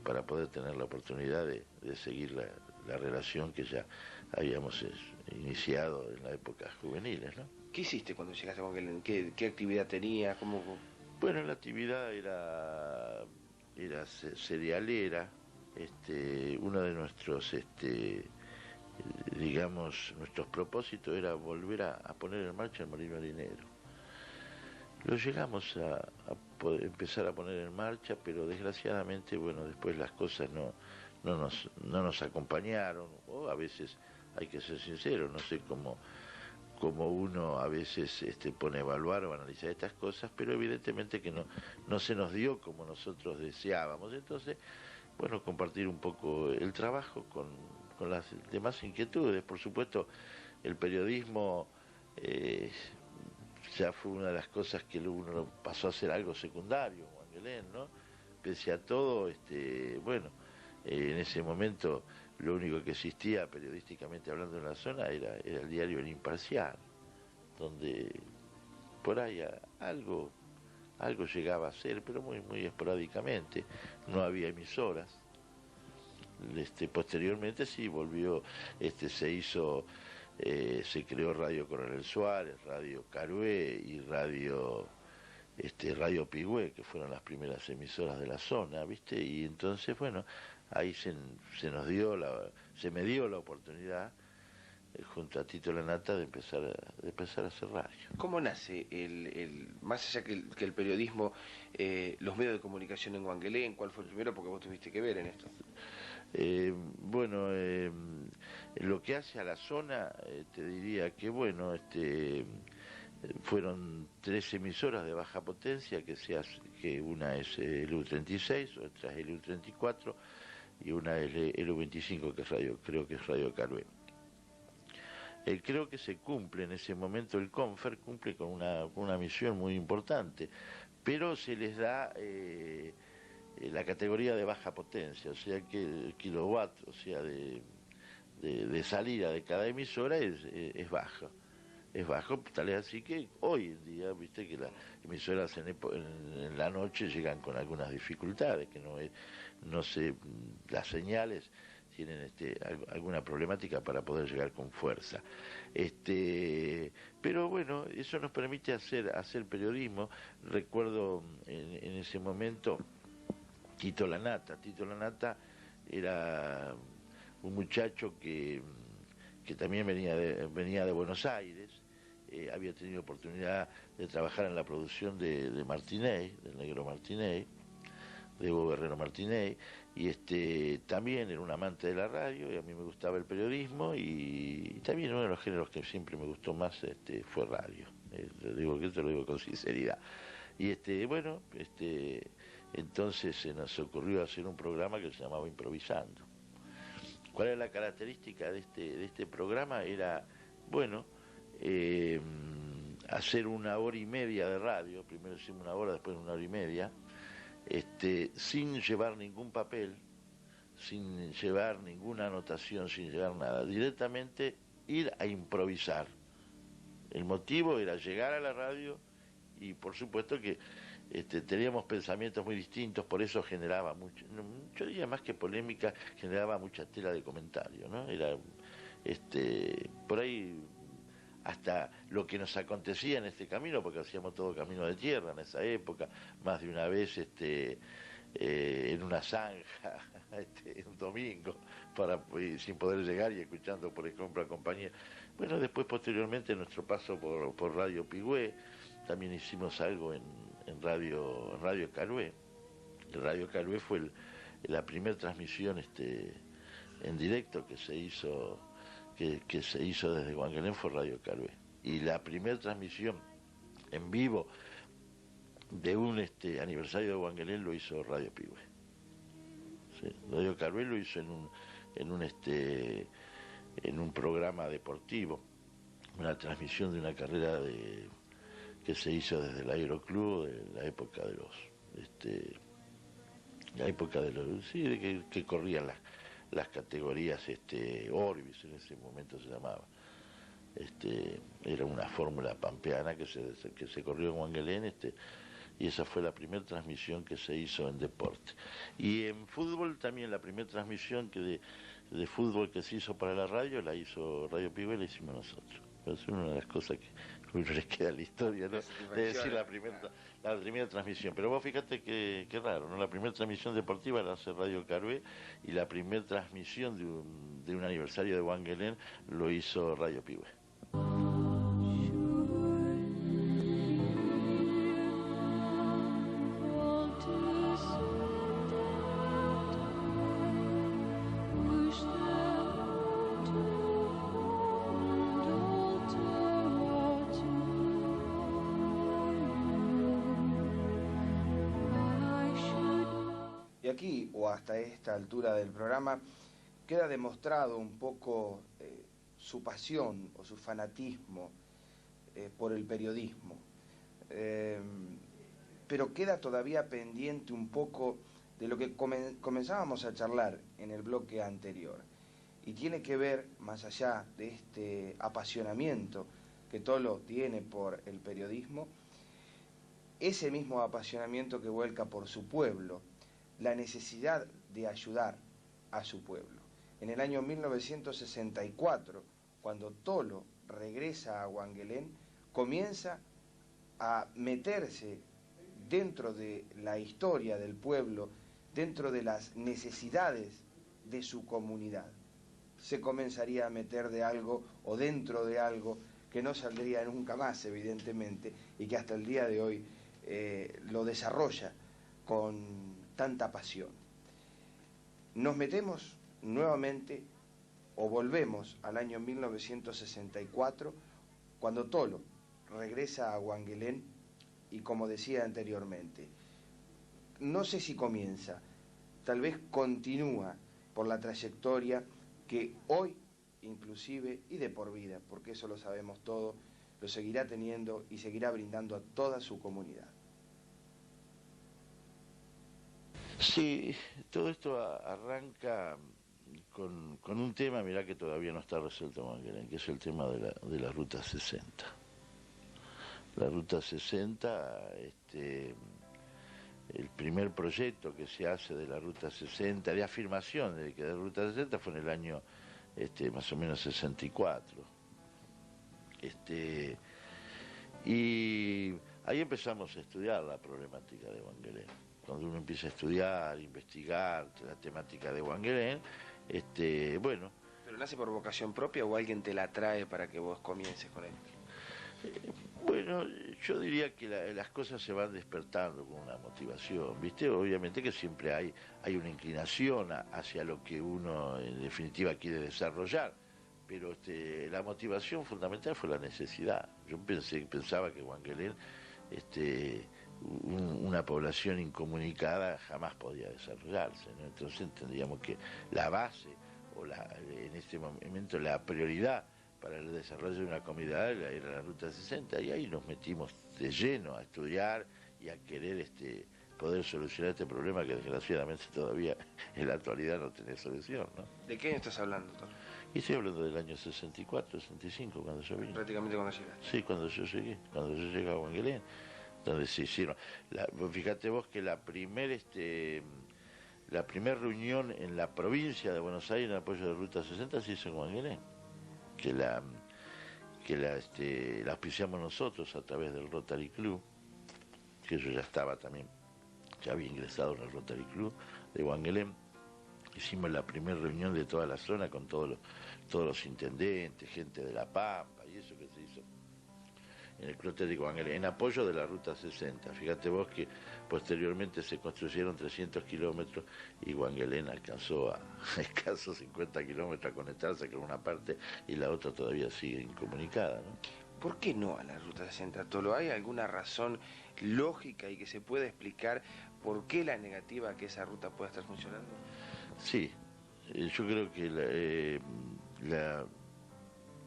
para poder tener la oportunidad de seguir la relación que ya habíamos iniciado en las épocas juveniles, ¿no? ¿Qué hiciste cuando llegaste a Wangelén? ¿Qué actividad tenías? ¿Cómo? Bueno, la actividad era cerealera. Uno de nuestros digamos, nuestros propósitos era volver a poner en marcha el molino harinero. Lo llegamos a empezar a poner en marcha, pero desgraciadamente, bueno, después las cosas no nos acompañaron, o a veces, hay que ser sincero, no sé cómo uno a veces pone a evaluar o analizar estas cosas, pero evidentemente que no se nos dio como nosotros deseábamos. Entonces, bueno, compartir un poco el trabajo con las demás inquietudes. Por supuesto, el periodismo ya fue una de las cosas que uno pasó a ser algo secundario, Wangelén, ¿no? Pese a todo, bueno, en ese momento lo único que existía periodísticamente hablando en la zona era el diario El Imparcial, donde por ahí algo llegaba a ser, pero muy, muy esporádicamente. No había emisoras. Posteriormente sí volvió, se creó Radio Coronel Suárez, Radio Carué y Radio Pigüé, que fueron las primeras emisoras de la zona, ¿viste? Y entonces, bueno, ahí se me dio la oportunidad, junto a Tito Lanata, de empezar a hacer radio. ¿Cómo nace más allá que el periodismo, los medios de comunicación en Wangelén? ¿Cuál fue el primero? Porque vos tuviste que ver en esto. Bueno, lo que hace a la zona, te diría que, bueno, fueron 3 emisoras de baja potencia, que una es el U36, otra es el U34 y una es el U25, que es creo que es Radio Carué. Creo que se cumple en ese momento, el CONFER cumple con una misión muy importante, pero se les da la categoría de baja potencia, o sea que el kilowatt, o sea, de salida de cada emisora es baja. Es bajo, tal es así que hoy en día, viste que las emisoras en la noche llegan con algunas dificultades, que las señales tienen alguna problemática para poder llegar con fuerza. Pero bueno, eso nos permite hacer periodismo. Recuerdo en ese momento Tito Lanata era un muchacho que también venía de Buenos Aires, había tenido oportunidad de trabajar en la producción de Martinez, del Negro Martinez, de Hugo Guerrero Martinez, y también era un amante de la radio, y a mí me gustaba el periodismo, y también uno de los géneros que siempre me gustó más fue radio. Te lo digo con sinceridad. Y bueno, entonces se nos ocurrió hacer un programa que se llamaba Improvisando. ¿Cuál era la característica de este programa? Era, bueno, hacer 1 hora y media de radio, primero hicimos 1 hora, después 1 hora y media, sin llevar ningún papel, sin llevar ninguna anotación, sin llevar nada, directamente ir a improvisar. El motivo era llegar a la radio y por supuesto que teníamos pensamientos muy distintos, por eso generaba mucho, yo diría más que polémica, generaba mucha tela de comentario, ¿no? Era, por ahí, hasta lo que nos acontecía en este camino, porque hacíamos todo camino de tierra en esa época, más de una vez en una zanja, un domingo, sin poder llegar y escuchando, por ejemplo, a compañía. Bueno, después posteriormente nuestro paso por Radio Pigüé, también hicimos algo en Radio Carué. El Radio Carué fue la primera transmisión en directo que se hizo desde Wangelén, fue Radio Carué. Y la primera transmisión en vivo de un aniversario de Wangelén lo hizo Radio Pigüé. Sí, Radio Carué lo hizo en un programa deportivo, una transmisión de una carrera que se hizo desde el Aeroclub, de la época de que corrían las categorías Orbis, en ese momento se llamaba. Era una fórmula pampeana que se corrió en Wangelén, y esa fue la primera transmisión que se hizo en deporte. Y en fútbol también, la primera transmisión de fútbol que se hizo para la radio, la hizo Radio Pigüé, la hicimos nosotros. Es una de las cosas que a uno les queda en la historia, ¿no? De decir la primera transmisión. Pero vos fíjate qué raro, ¿no? La primera transmisión deportiva la hace Radio Carué, y la primera transmisión de un aniversario de Wangelén lo hizo Radio Pigüé. Y aquí, o hasta esta altura del programa, queda demostrado un poco su pasión o su fanatismo por el periodismo. Pero queda todavía pendiente un poco de lo que comenzábamos a charlar en el bloque anterior. Y tiene que ver, más allá de este apasionamiento que Tolo tiene por el periodismo, ese mismo apasionamiento que vuelca por su pueblo, la necesidad de ayudar a su pueblo. En el año 1964, cuando Tolo regresa a Wangelén, comienza a meterse dentro de la historia del pueblo, dentro de las necesidades de su comunidad. Se comenzaría a meter de algo o dentro de algo que no saldría nunca más, evidentemente, y que hasta el día de hoy lo desarrolla con tanta pasión. Nos metemos nuevamente o volvemos al año 1964, cuando Tolo regresa a Wangelén y, como decía anteriormente, no sé si comienza, tal vez continúa por la trayectoria que hoy, inclusive, y de por vida, porque eso lo sabemos todo, lo seguirá teniendo y seguirá brindando a toda su comunidad. Sí, todo esto arranca con un tema, mirá, que todavía no está resuelto en Wangelén, que es el tema de la Ruta 60. La Ruta 60, el primer proyecto que se hace de la Ruta 60, de afirmación de que la Ruta 60 fue en el año más o menos 64. Y ahí empezamos a estudiar la problemática de Wangelén. Cuando uno empieza a estudiar, investigar la temática de Wangelén, bueno. ¿Pero nace por vocación propia o alguien te la trae para que vos comiences con él? Bueno, yo diría que las cosas se van despertando con una motivación, ¿viste? Obviamente que siempre hay una inclinación hacia lo que uno en definitiva quiere desarrollar, pero la motivación fundamental fue la necesidad. Yo pensaba que Wangelén, una población incomunicada jamás podía desarrollarse, ¿no? Entonces entendíamos que la base, o en este momento la prioridad para el desarrollo de una comunidad era la Ruta 60, y ahí nos metimos de lleno a estudiar y a querer poder solucionar este problema que desgraciadamente todavía en la actualidad no tiene solución, ¿no? ¿De qué año estás hablando, Tolo? Y estoy hablando del año 64, 65, cuando yo vine. Prácticamente cuando llegaste. Sí, cuando yo llegué a Wangelén, donde se hicieron. Fíjate vos que la primer reunión en la provincia de Buenos Aires en apoyo de Ruta 60 se hizo en Wangelén, que la auspiciamos nosotros a través del Rotary Club, que yo ya estaba también, ya había ingresado en el Rotary Club de Wangelén. Hicimos la primera reunión de toda la zona con todos los intendentes, gente de La Pampa, y eso que se hizo en el Club Atlético Wangelén, en apoyo de la Ruta 60. Fíjate vos que posteriormente se construyeron 300 kilómetros y Wangelén alcanzó a escasos 50 kilómetros a conectarse con una parte y la otra todavía sigue incomunicada, ¿no? ¿Por qué no a la Ruta 60, Tolo? ¿Hay alguna razón lógica y que se pueda explicar por qué la negativa a que esa ruta pueda estar funcionando? Sí, yo creo que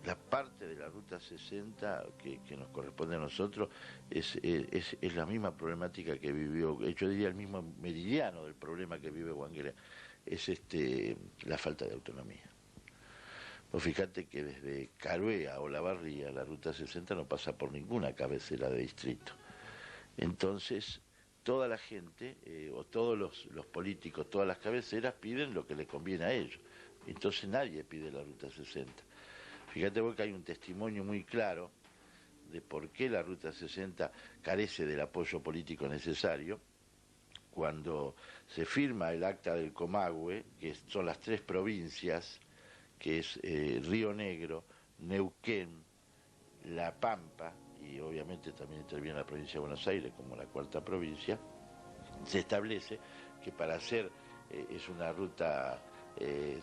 la parte de la Ruta 60 que nos corresponde a nosotros es la misma problemática que vivió, yo diría el mismo meridiano del problema que vive Wangelén, es la falta de autonomía. Vos fíjate que desde Carué a Olavarría la Ruta 60 no pasa por ninguna cabecera de distrito. Entonces, toda la gente, o todos los políticos, todas las cabeceras piden lo que les conviene a ellos. Entonces nadie pide la Ruta 60. Fíjate vos que hay un testimonio muy claro de por qué la Ruta 60 carece del apoyo político necesario. Cuando se firma el acta del Comahue, que son las 3 provincias, que es Río Negro, Neuquén, La Pampa, y obviamente también interviene la provincia de Buenos Aires como la 4ª provincia, se establece que para hacer, es una ruta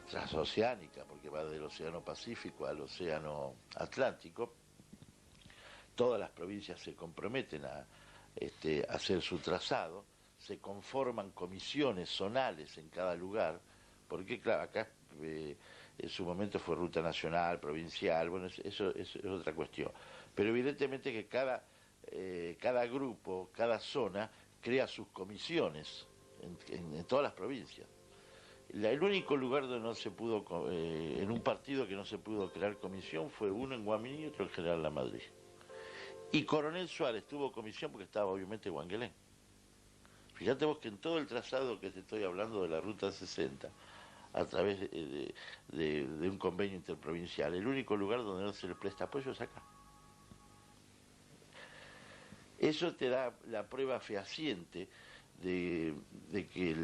transoceánica, porque va del Océano Pacífico al Océano Atlántico, todas las provincias se comprometen a hacer su trazado, se conforman comisiones zonales en cada lugar, porque claro, acá en su momento fue ruta nacional, provincial, bueno, eso es otra cuestión. Pero evidentemente que cada grupo, cada zona, crea sus comisiones en todas las provincias. El único lugar donde no se pudo, en un partido que no se pudo crear comisión, fue uno en Guaminí y otro en General La Madrid. Y Coronel Suárez tuvo comisión porque estaba obviamente en Wangelén. Fíjate vos que en todo el trazado que te estoy hablando de la Ruta 60, a través de un convenio interprovincial. El único lugar donde no se le presta apoyo es acá. Eso te da la prueba fehaciente de que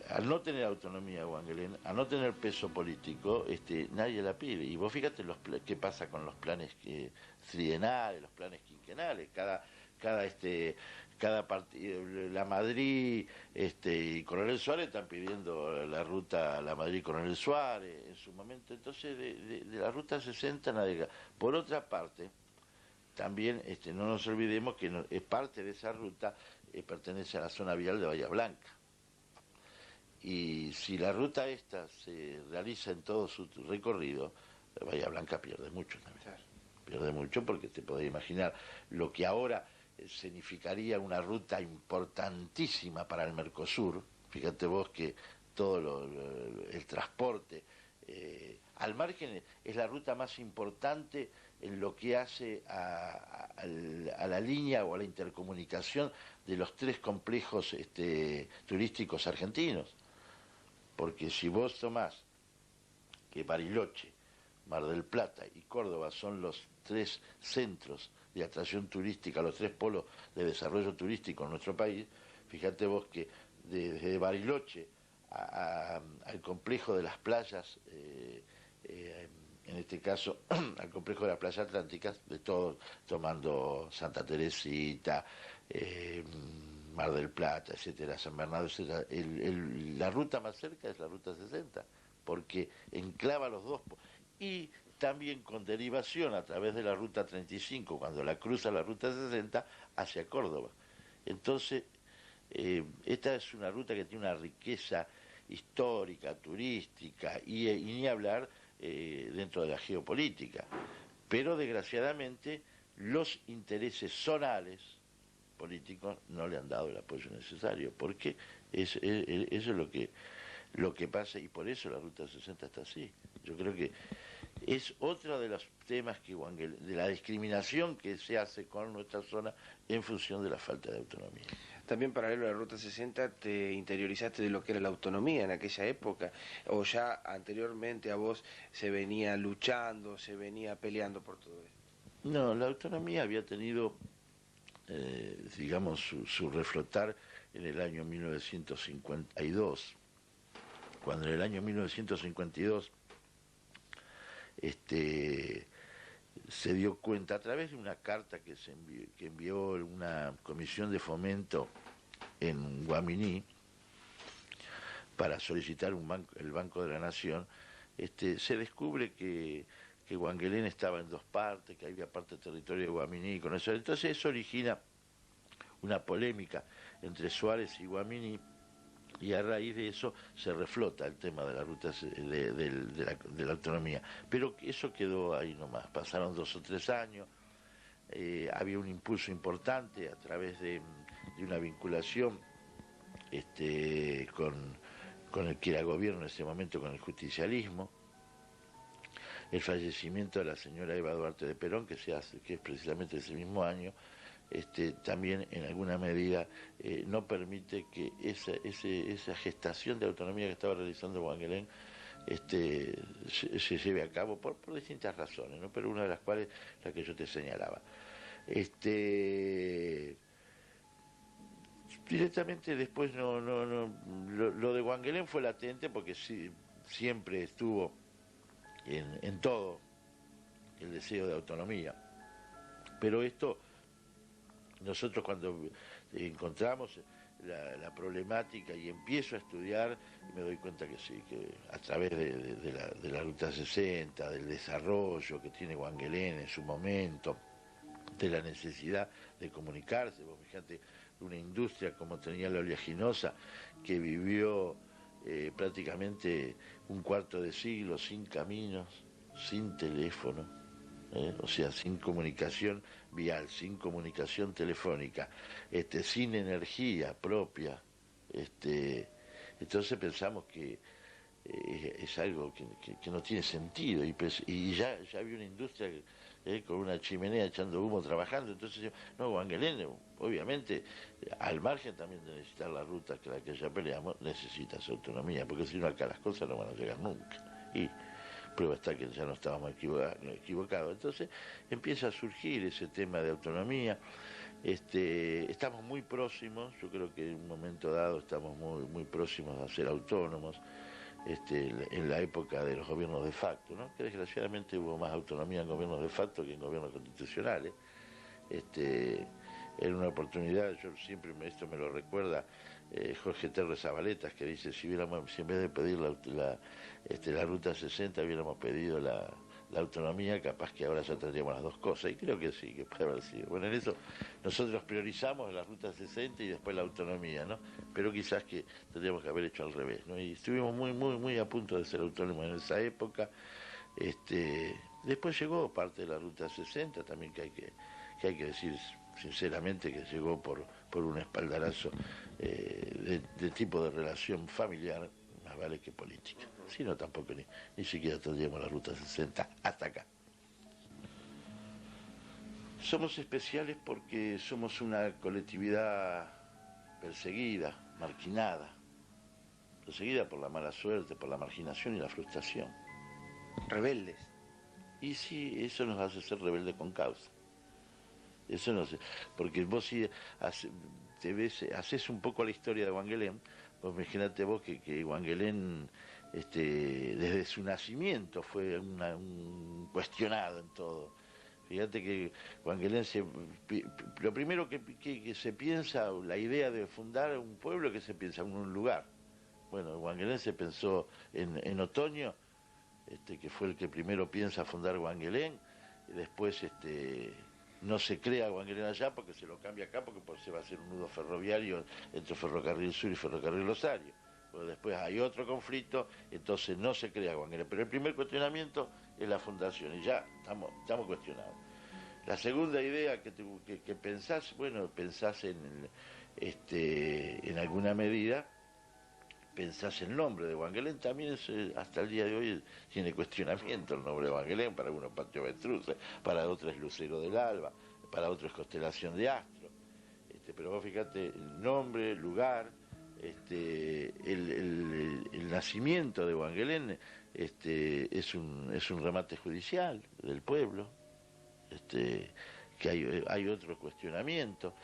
al no tener autonomía Wangelén, al no tener peso político, nadie la pide. Y vos fíjate qué pasa con los planes trienales, los planes quinquenales, cada partido, la Madrid y Coronel Suárez están pidiendo la ruta, la Madrid Coronel Suárez en su momento. Entonces de la ruta 60 nadie. Por otra parte, también no nos olvidemos que es parte de esa ruta, pertenece a la zona vial de Bahía Blanca. Y si la ruta esta se realiza en todo su recorrido, Bahía Blanca pierde mucho también. Claro. Pierde mucho porque te podés imaginar lo que ahora significaría una ruta importantísima para el Mercosur. Fíjate vos que todo el transporte, al margen, es la ruta más importante en lo que hace a la línea o a la intercomunicación de los 3 complejos turísticos argentinos. Porque si vos tomás que Bariloche, Mar del Plata y Córdoba son los 3 centros de atracción turística, los 3 polos de desarrollo turístico en nuestro país, fíjate vos que desde Bariloche al complejo de las playas, en este caso al complejo de las playas atlánticas, de todo, tomando Santa Teresita, Mar del Plata, etcétera, San Bernardo, etcétera, la ruta más cerca es la ruta 60, porque enclava los dos. Y también con derivación a través de la ruta 35, cuando la cruza la ruta 60, hacia Córdoba. Entonces, esta es una ruta que tiene una riqueza histórica, turística, y ni hablar dentro de la geopolítica. Pero desgraciadamente los intereses zonales políticos no le han dado el apoyo necesario, porque eso es lo que pasa, y por eso la ruta 60 está así. Yo creo que es otro de los temas de la discriminación que se hace con nuestra zona en función de la falta de autonomía. También paralelo a la Ruta 60 te interiorizaste de lo que era la autonomía en aquella época, o ya anteriormente a vos se venía luchando, se venía peleando por todo esto. No, la autonomía había tenido, digamos, su reflotar en el año 1952, cuando en el año 1952 se dio cuenta a través de una carta que envió una comisión de fomento en Guaminí para solicitar el Banco de la Nación. Se descubre que Wangelén estaba en 2 partes, que había parte del territorio de Guaminí, con eso. Entonces eso origina una polémica entre Suárez y Guaminí, y a raíz de eso se reflota el tema de la ruta de la autonomía. Pero eso quedó ahí nomás. Pasaron 2 o 3 años, había un impulso importante a través de una vinculación con el que era gobierno en ese momento, con el justicialismo. El fallecimiento de la señora Eva Duarte de Perón, que es precisamente ese mismo año, también en alguna medida no permite que esa gestación de autonomía que estaba realizando Wangelén se lleve a cabo por distintas razones, ¿no? Pero una de las cuales la que yo te señalaba. Directamente después lo de Wangelén fue latente porque siempre estuvo en todo el deseo de autonomía, pero esto nosotros cuando encontramos la problemática y empiezo a estudiar, me doy cuenta que sí, que a través de la Ruta 60, del desarrollo que tiene Wangelén en su momento, de la necesidad de comunicarse, vos fíjate, una industria como tenía la oleaginosa, que vivió prácticamente un cuarto de siglo sin caminos, sin teléfono, o sea, sin comunicación vial, sin comunicación telefónica, sin energía propia, entonces pensamos que es algo que no tiene sentido, y ya había una industria con una chimenea echando humo trabajando. Entonces, no, Wangelén, obviamente, al margen también de necesitar la ruta que la que ya peleamos, necesita su autonomía, porque si no acá las cosas no van a llegar nunca. Y prueba está que ya no estábamos equivocados. Entonces empieza a surgir ese tema de autonomía. Estamos muy próximos, yo creo que en un momento dado estamos muy próximos a ser autónomos, en la época de los gobiernos de facto, ¿no? Que desgraciadamente hubo más autonomía en gobiernos de facto que en gobiernos constitucionales. En una oportunidad, yo siempre esto me lo recuerda Jorge Terres Zabaletas, que dice, si en vez de pedir la ruta 60 hubiéramos pedido la autonomía, capaz que ahora ya tendríamos las dos cosas, y creo que sí, que puede haber sido. Bueno, en eso nosotros priorizamos la ruta 60 y después la autonomía, ¿no? Pero quizás que tendríamos que haber hecho al revés, ¿no? Y estuvimos muy a punto de ser autónomos en esa época. Después llegó parte de la ruta 60, también que hay que decir sinceramente que llegó por un espaldarazo de tipo de relación familiar, más vale que política. Si no, tampoco ni siquiera tendríamos la ruta 60 hasta acá. Somos especiales porque somos una colectividad perseguida, marginada, perseguida por la mala suerte, por la marginación y la frustración. Rebeldes. Y sí, eso nos hace ser rebeldes con causa. Eso no sé, porque vos si haces un poco la historia de Wangelén, vos imagínate vos que Wangelén desde su nacimiento fue un cuestionado en todo. Fíjate que Wangelén lo primero que se piensa, la idea de fundar un pueblo, que se piensa en un lugar. Bueno, Wangelén se pensó en Otoño, que fue el que primero piensa fundar Wangelén, y después no se crea Wangelén allá porque se lo cambia acá porque se va a hacer un nudo ferroviario entre Ferrocarril Sur y Ferrocarril Rosario. Bueno, después hay otro conflicto, entonces no se crea Wangelén. Pero el primer cuestionamiento es la fundación y ya estamos cuestionados. La segunda idea que pensás, bueno, pensás en alguna medida, pensás el nombre de Wangelén, también hasta el día de hoy tiene cuestionamiento el nombre de Wangelén, para algunos Patio Avestruz, para otros es Lucero del Alba, para otros es Constelación de Astro. Pero vos fíjate, el nombre, el lugar, el nacimiento de Wangelén es un remate judicial del pueblo, que hay otro cuestionamiento.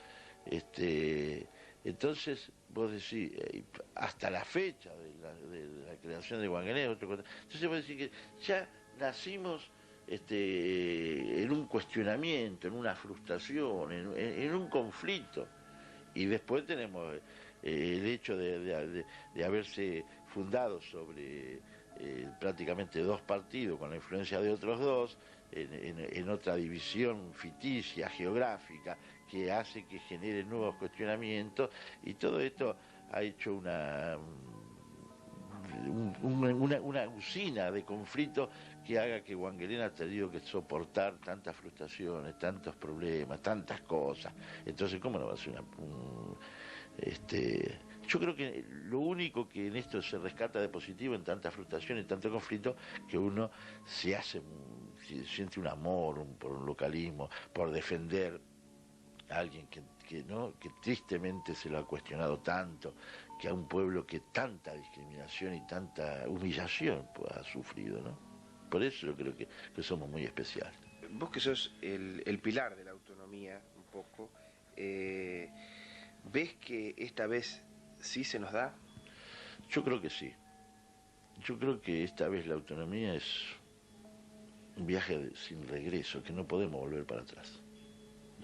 Entonces, vos decís, hasta la fecha de la creación de Wangelén, entonces vos decís que ya nacimos en un cuestionamiento, en una frustración, en un conflicto, y después tenemos el hecho de haberse fundado sobre prácticamente dos partidos, con la influencia de otros dos, en otra división ficticia, geográfica, que hace que genere nuevos cuestionamientos, y todo esto ha hecho una usina de conflicto que haga que Wangelén ha tenido que soportar tantas frustraciones, tantos problemas, tantas cosas. Entonces, ¿cómo no va a ser yo creo que lo único que en esto se rescata de positivo en tanta frustración y tanto conflicto, que uno siente un amor por un localismo, por defender a alguien que tristemente se lo ha cuestionado tanto, que a un pueblo que tanta discriminación y tanta humillación ha sufrido, ¿no? Por eso yo creo que somos muy especiales. Vos que sos el pilar de la autonomía, un poco, ¿ves que esta vez sí se nos da? Yo creo que sí. Yo creo que esta vez la autonomía es un viaje sin regreso, que no podemos volver para atrás.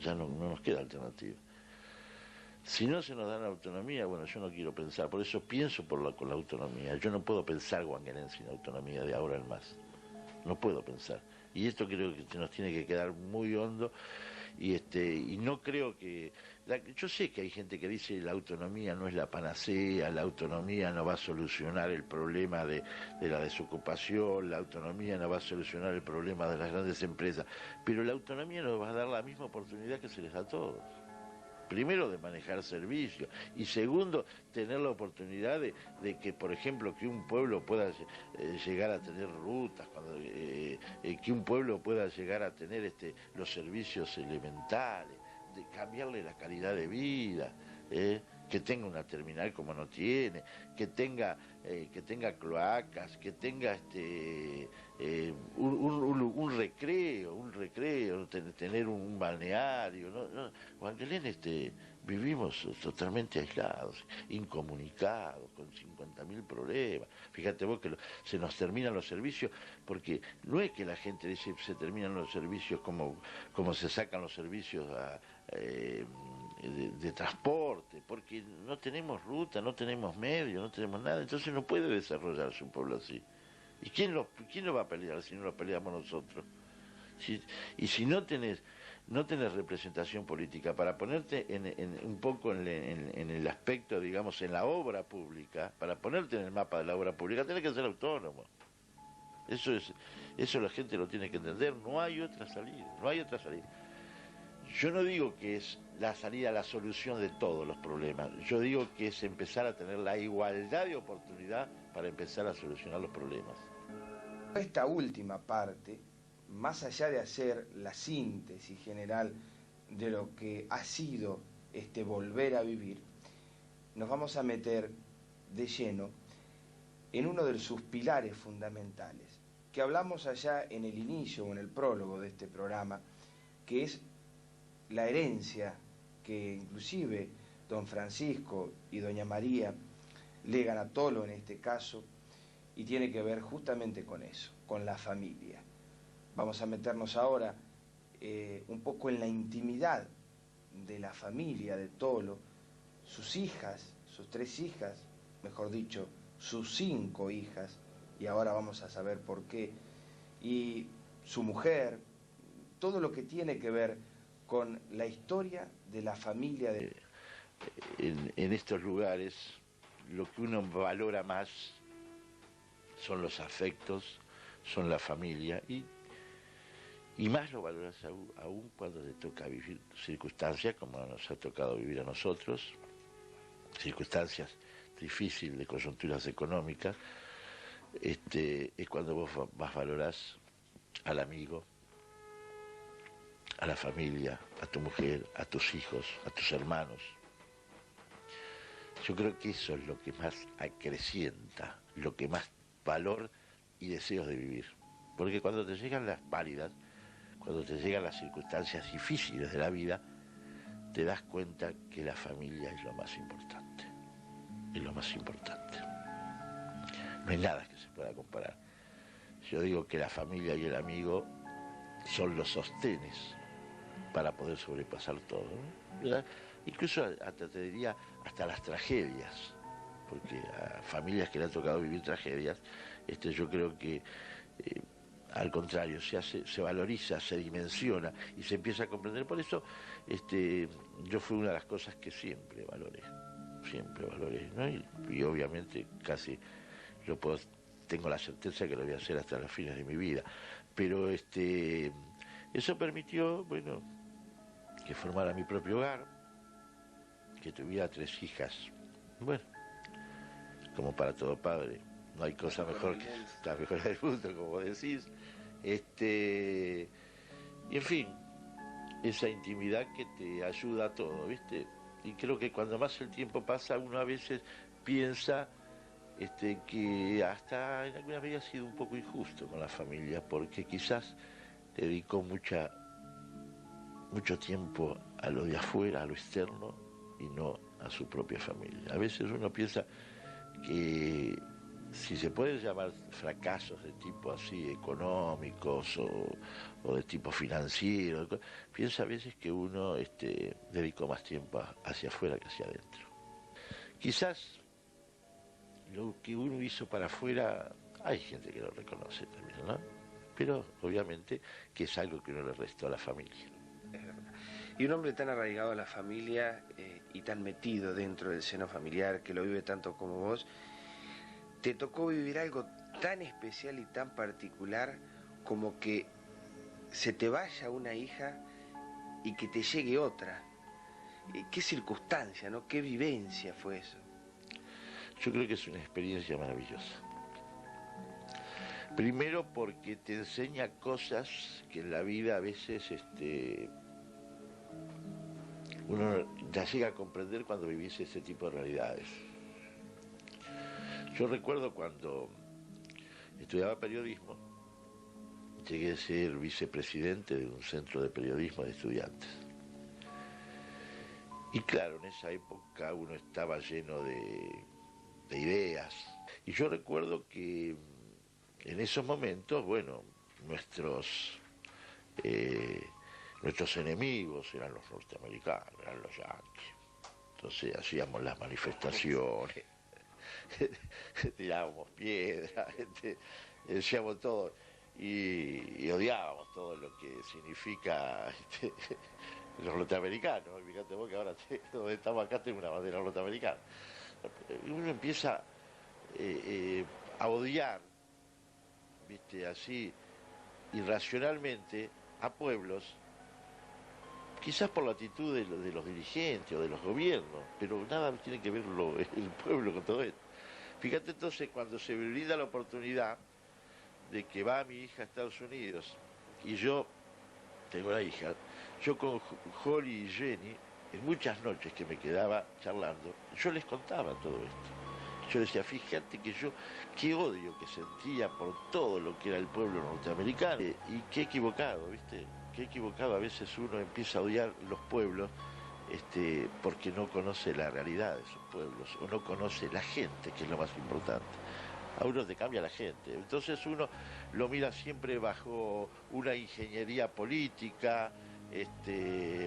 Ya no nos queda alternativa. Si no se nos da la autonomía, bueno, yo no quiero pensar, por eso pienso con la autonomía. Yo no puedo pensar Wangelén sin autonomía de ahora en más. No puedo pensar. Y esto creo que nos tiene que quedar muy hondo. Y no creo que... yo sé que hay gente que dice la autonomía no es la panacea, la autonomía no va a solucionar el problema de la desocupación, la autonomía no va a solucionar el problema de las grandes empresas, pero la autonomía nos va a dar la misma oportunidad que se les da a todos. primero de manejar servicios y segundo tener la oportunidad de que, por ejemplo, que un pueblo pueda llegar a tener rutas, que un pueblo pueda llegar a tener los servicios elementales, de cambiarle la calidad de vida, que tenga una terminal como no tiene, que tenga cloacas, que tenga un recreo, tener un balneario. ¿No? Guangelén, vivimos totalmente aislados, incomunicados, con 50.000 problemas. Fíjate vos que se nos terminan los servicios, porque no es que la gente dice se terminan los servicios como se sacan los servicios de transporte, porque no tenemos ruta, no tenemos medios, no tenemos nada, entonces no puede desarrollarse un pueblo así. ¿Y quién lo va a pelear si no lo peleamos nosotros? Y si no tenés representación política para ponerte un poco en el aspecto, digamos, en la obra pública, para ponerte en el mapa de la obra pública, tenés que ser autónomo. Eso la gente lo tiene que entender, no hay otra salida, no hay otra salida. Yo no digo que es la salida, la solución de todos los problemas. Yo digo que es empezar a tener la igualdad de oportunidad para empezar a solucionar los problemas. Esta última parte, más allá de hacer la síntesis general de lo que ha sido este volver a vivir, nos vamos a meter de lleno en uno de sus pilares fundamentales, que hablamos allá en el inicio o en el prólogo de este programa, que es la herencia que inclusive don Francisco y doña María legan a Tolo en este caso, y tiene que ver justamente con eso, con la familia. Vamos a meternos ahora un poco en la intimidad de la familia de Tolo, sus hijas, sus 3 hijas, mejor dicho, sus 5 hijas, y ahora vamos a saber por qué, y su mujer, todo lo que tiene que ver con la historia de la familia de... En estos lugares lo que uno valora más son los afectos, son la familia, y más lo valoras aún cuando te toca vivir circunstancias como nos ha tocado vivir a nosotros, circunstancias difíciles de coyunturas económicas. Es cuando vos más valorás al amigo, a la familia, a tu mujer, a tus hijos, a tus hermanos. Yo creo que eso es lo que más acrecienta, lo que más valor y deseos de vivir. Porque cuando te llegan las pálidas, cuando te llegan las circunstancias difíciles de la vida, te das cuenta que la familia es lo más importante. Es lo más importante. No hay nada que se pueda comparar. Yo digo que la familia y el amigo son los sostenes para poder sobrepasar todo, ¿no? Incluso hasta te diría hasta las tragedias, porque a familias que le ha tocado vivir tragedias, yo creo que al contrario, se valoriza, se dimensiona y se empieza a comprender. Por eso yo fue una de las cosas que siempre valoré, ¿no? Y obviamente casi tengo la certeza que lo voy a hacer hasta los fines de mi vida. Pero eso permitió, bueno, que formara mi propio hogar, que tuviera 3 hijas. Bueno, como para todo padre, no hay cosa mejor que la mejor del mundo, como decís. Y en fin, esa intimidad que te ayuda a todo, ¿viste? Y creo que cuando más el tiempo pasa, uno a veces piensa que hasta en alguna medida ha sido un poco injusto con la familia, porque quizás dedicó mucho tiempo a lo de afuera, a lo externo, y no a su propia familia. A veces uno piensa que si se puede llamar fracasos de tipo así económicos o de tipo financiero, piensa a veces que uno dedicó más tiempo hacia afuera que hacia adentro. Quizás lo que uno hizo para afuera, hay gente que lo reconoce también, ¿no? Pero obviamente que es algo que uno le restó a la familia. Es verdad. Y un hombre tan arraigado a la familia y tan metido dentro del seno familiar, que lo vive tanto como vos, te tocó vivir algo tan especial y tan particular como que se te vaya una hija y que te llegue otra. qué circunstancia, ¿no? Qué vivencia fue eso. Yo creo que es una experiencia maravillosa. Primero porque te enseña cosas que en la vida a veces uno ya llega a comprender cuando vivís ese tipo de realidades. Yo recuerdo cuando estudiaba periodismo, llegué a ser vicepresidente de un centro de periodismo de estudiantes. Y claro, en esa época uno estaba lleno de ideas. Y yo recuerdo que en esos momentos, bueno, nuestros enemigos eran los norteamericanos, eran los yanquis. Entonces hacíamos las manifestaciones, tirábamos piedras, decíamos todo, y odiábamos todo lo que significa los norteamericanos. Fíjate vos que ahora donde estamos acá tengo una bandera norteamericana. Uno empieza a odiar, ¿viste? Así, irracionalmente, a pueblos, quizás por la actitud de los dirigentes o de los gobiernos, pero nada tiene que ver el pueblo con todo esto. Fíjate entonces, cuando se me brinda la oportunidad de que va mi hija a Estados Unidos, y yo tengo una hija, yo con Holly y Jenny, en muchas noches que me quedaba charlando, yo les contaba todo esto. Yo decía, fíjate que yo, qué odio que sentía por todo lo que era el pueblo norteamericano, y qué equivocado, ¿viste? Qué equivocado a veces uno empieza a odiar los pueblos porque no conoce la realidad de esos pueblos, o no conoce la gente, que es lo más importante. A uno te cambia la gente. Entonces uno lo mira siempre bajo una ingeniería política,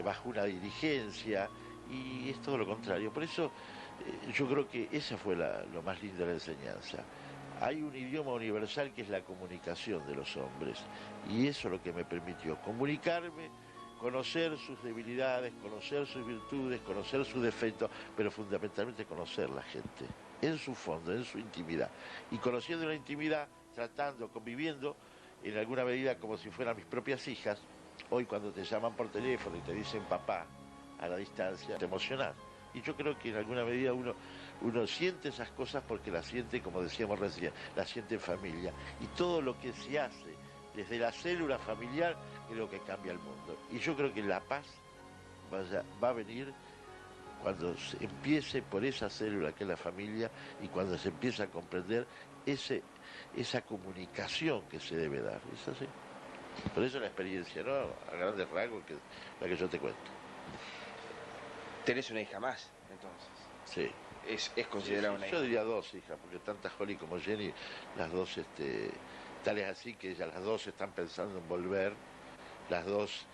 bajo una dirigencia, y es todo lo contrario. Por eso yo creo que esa fue lo más lindo de la enseñanza. Hay un idioma universal que es la comunicación de los hombres, y eso es lo que me permitió comunicarme, conocer sus debilidades, conocer sus virtudes, conocer sus defectos, pero fundamentalmente conocer la gente, en su fondo, en su intimidad. Y conociendo la intimidad, tratando, conviviendo, en alguna medida como si fueran mis propias hijas. Hoy cuando te llaman por teléfono y te dicen papá a la distancia, te emocionás. Y yo creo que en alguna medida uno siente esas cosas porque las siente, como decíamos recién, las siente en familia. Y todo lo que se hace desde la célula familiar creo que cambia el mundo. Y yo creo que la paz va a venir cuando se empiece por esa célula que es la familia, y cuando se empieza a comprender esa comunicación que se debe dar. Es así. Por eso la experiencia, ¿no? A grandes rasgos, que la que yo te cuento. Tenés una hija más, entonces. Sí. Es considerada una hija. Yo diría dos hijas, porque tanto Holly como Jenny, las dos, tal es así que ya las dos están pensando en volver, las dos,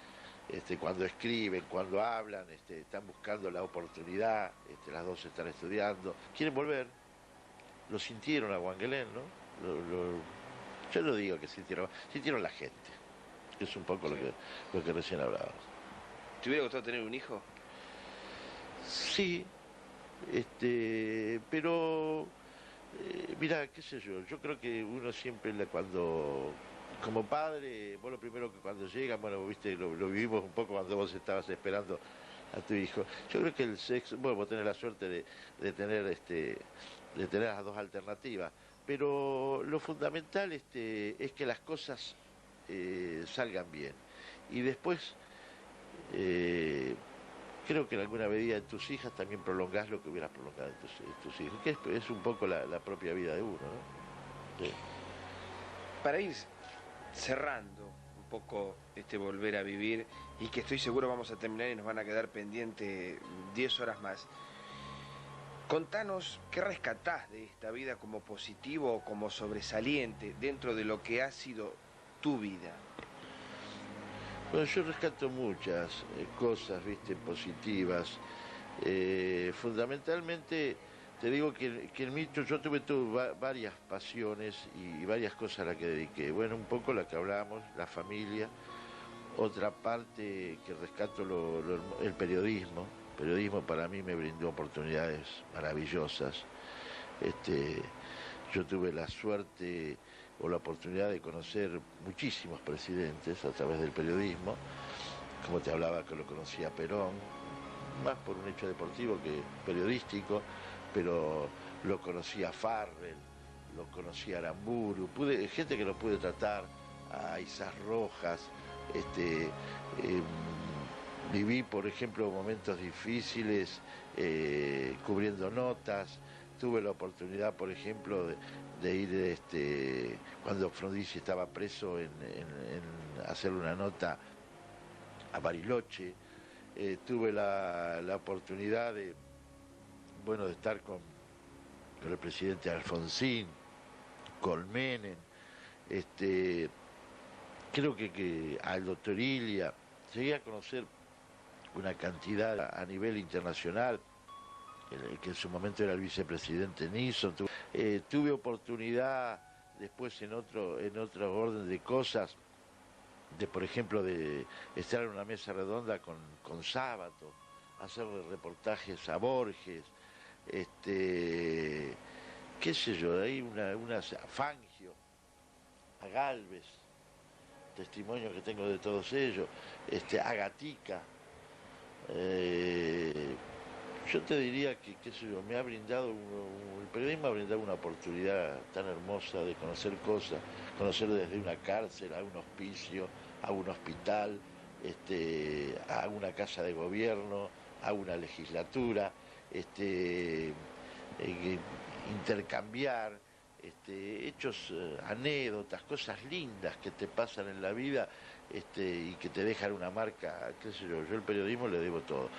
cuando escriben, cuando hablan, están buscando la oportunidad, las dos están estudiando, quieren volver, lo sintieron a Wangelén, ¿no? Yo no digo que sintieron la gente, que es un poco Sí. lo que recién hablábamos. ¿Te hubiera gustado tener un hijo? Sí, pero mira, qué sé yo creo que uno siempre como padre, vos lo primero que cuando llegan, bueno, viste, lo vivimos un poco cuando vos estabas esperando a tu hijo. Yo creo que el sexo, bueno, vos tenés la suerte de tener las dos alternativas, pero lo fundamental es que las cosas salgan bien. Y después creo que en alguna medida en tus hijas también prolongás lo que hubieras prolongado en tus hijos, que es un poco la propia vida de uno, ¿no? Sí. Para ir cerrando un poco volver a vivir, y que estoy seguro vamos a terminar y nos van a quedar pendientes 10 horas más. Contanos qué rescatás de esta vida como positivo o como sobresaliente dentro de lo que ha sido tu vida. Bueno, yo rescato muchas cosas, viste, positivas. Fundamentalmente, te digo que en mí yo tuve varias pasiones y varias cosas a las que dediqué. Bueno, un poco la que hablábamos, la familia. Otra parte que rescato el periodismo. El periodismo para mí me brindó oportunidades maravillosas. Yo tuve la suerte o la oportunidad de conocer muchísimos presidentes a través del periodismo, como te hablaba que lo conocía Perón, más por un hecho deportivo que periodístico, pero lo conocí a Farrell, lo conocí a Aramburu, gente que lo pude tratar, a Isaac Rojas, viví, por ejemplo, momentos difíciles cubriendo notas. Tuve la oportunidad, por ejemplo, de ir, cuando Frondizi estaba preso, en hacer una nota a Bariloche. Tuve la oportunidad de estar con el presidente Alfonsín, con Menem. Creo que al doctor Ilia llegué a conocer una cantidad a nivel internacional, que en su momento era el vicepresidente Nixon. Tuve oportunidad después en otro orden de cosas, por ejemplo, de estar en una mesa redonda con Sábato, hacerle reportajes a Borges, qué sé yo, de ahí a Fangio, a Galvez, testimonio que tengo de todos ellos, a Gatica. Yo te diría que, qué sé yo, me ha brindado, el periodismo ha brindado una oportunidad tan hermosa de conocer cosas, conocer desde una cárcel a un hospicio, a un hospital, a una casa de gobierno, a una legislatura, intercambiar hechos, anécdotas, cosas lindas que te pasan en la vida, y que te dejan una marca, qué sé yo el periodismo le debo todo.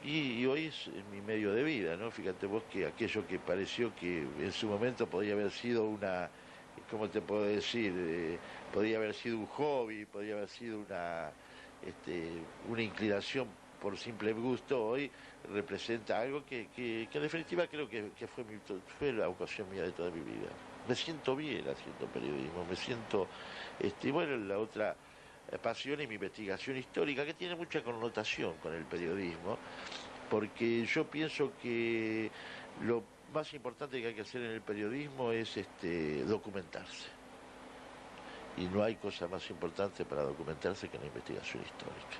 Y hoy es mi medio de vida, ¿no? Fíjate vos que aquello que pareció que en su momento podía haber sido ¿cómo te puedo decir? Podía haber sido un hobby, podía haber sido una inclinación por simple gusto, hoy representa algo que en definitiva creo que fue la vocación mía de toda mi vida. Me siento bien haciendo periodismo, me siento, la otra pasión y mi investigación histórica, que tiene mucha connotación con el periodismo, porque yo pienso que lo más importante que hay que hacer en el periodismo es documentarse. Y no hay cosa más importante para documentarse que la investigación histórica.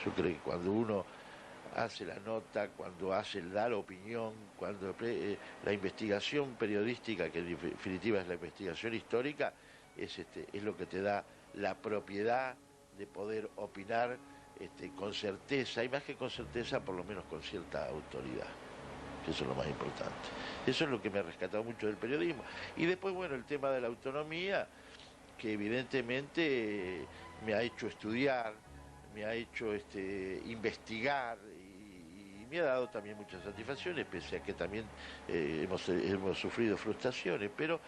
Yo creo que cuando uno hace la nota, cuando da la opinión, cuando la investigación periodística, que en definitiva es la investigación histórica, es lo que te da la propiedad de poder opinar con certeza, y más que con certeza, por lo menos con cierta autoridad, que eso es lo más importante. Eso es lo que me ha rescatado mucho del periodismo. Y después, el tema de la autonomía, que evidentemente me ha hecho estudiar, me ha hecho investigar, y me ha dado también muchas satisfacciones, pese a que también hemos sufrido frustraciones, pero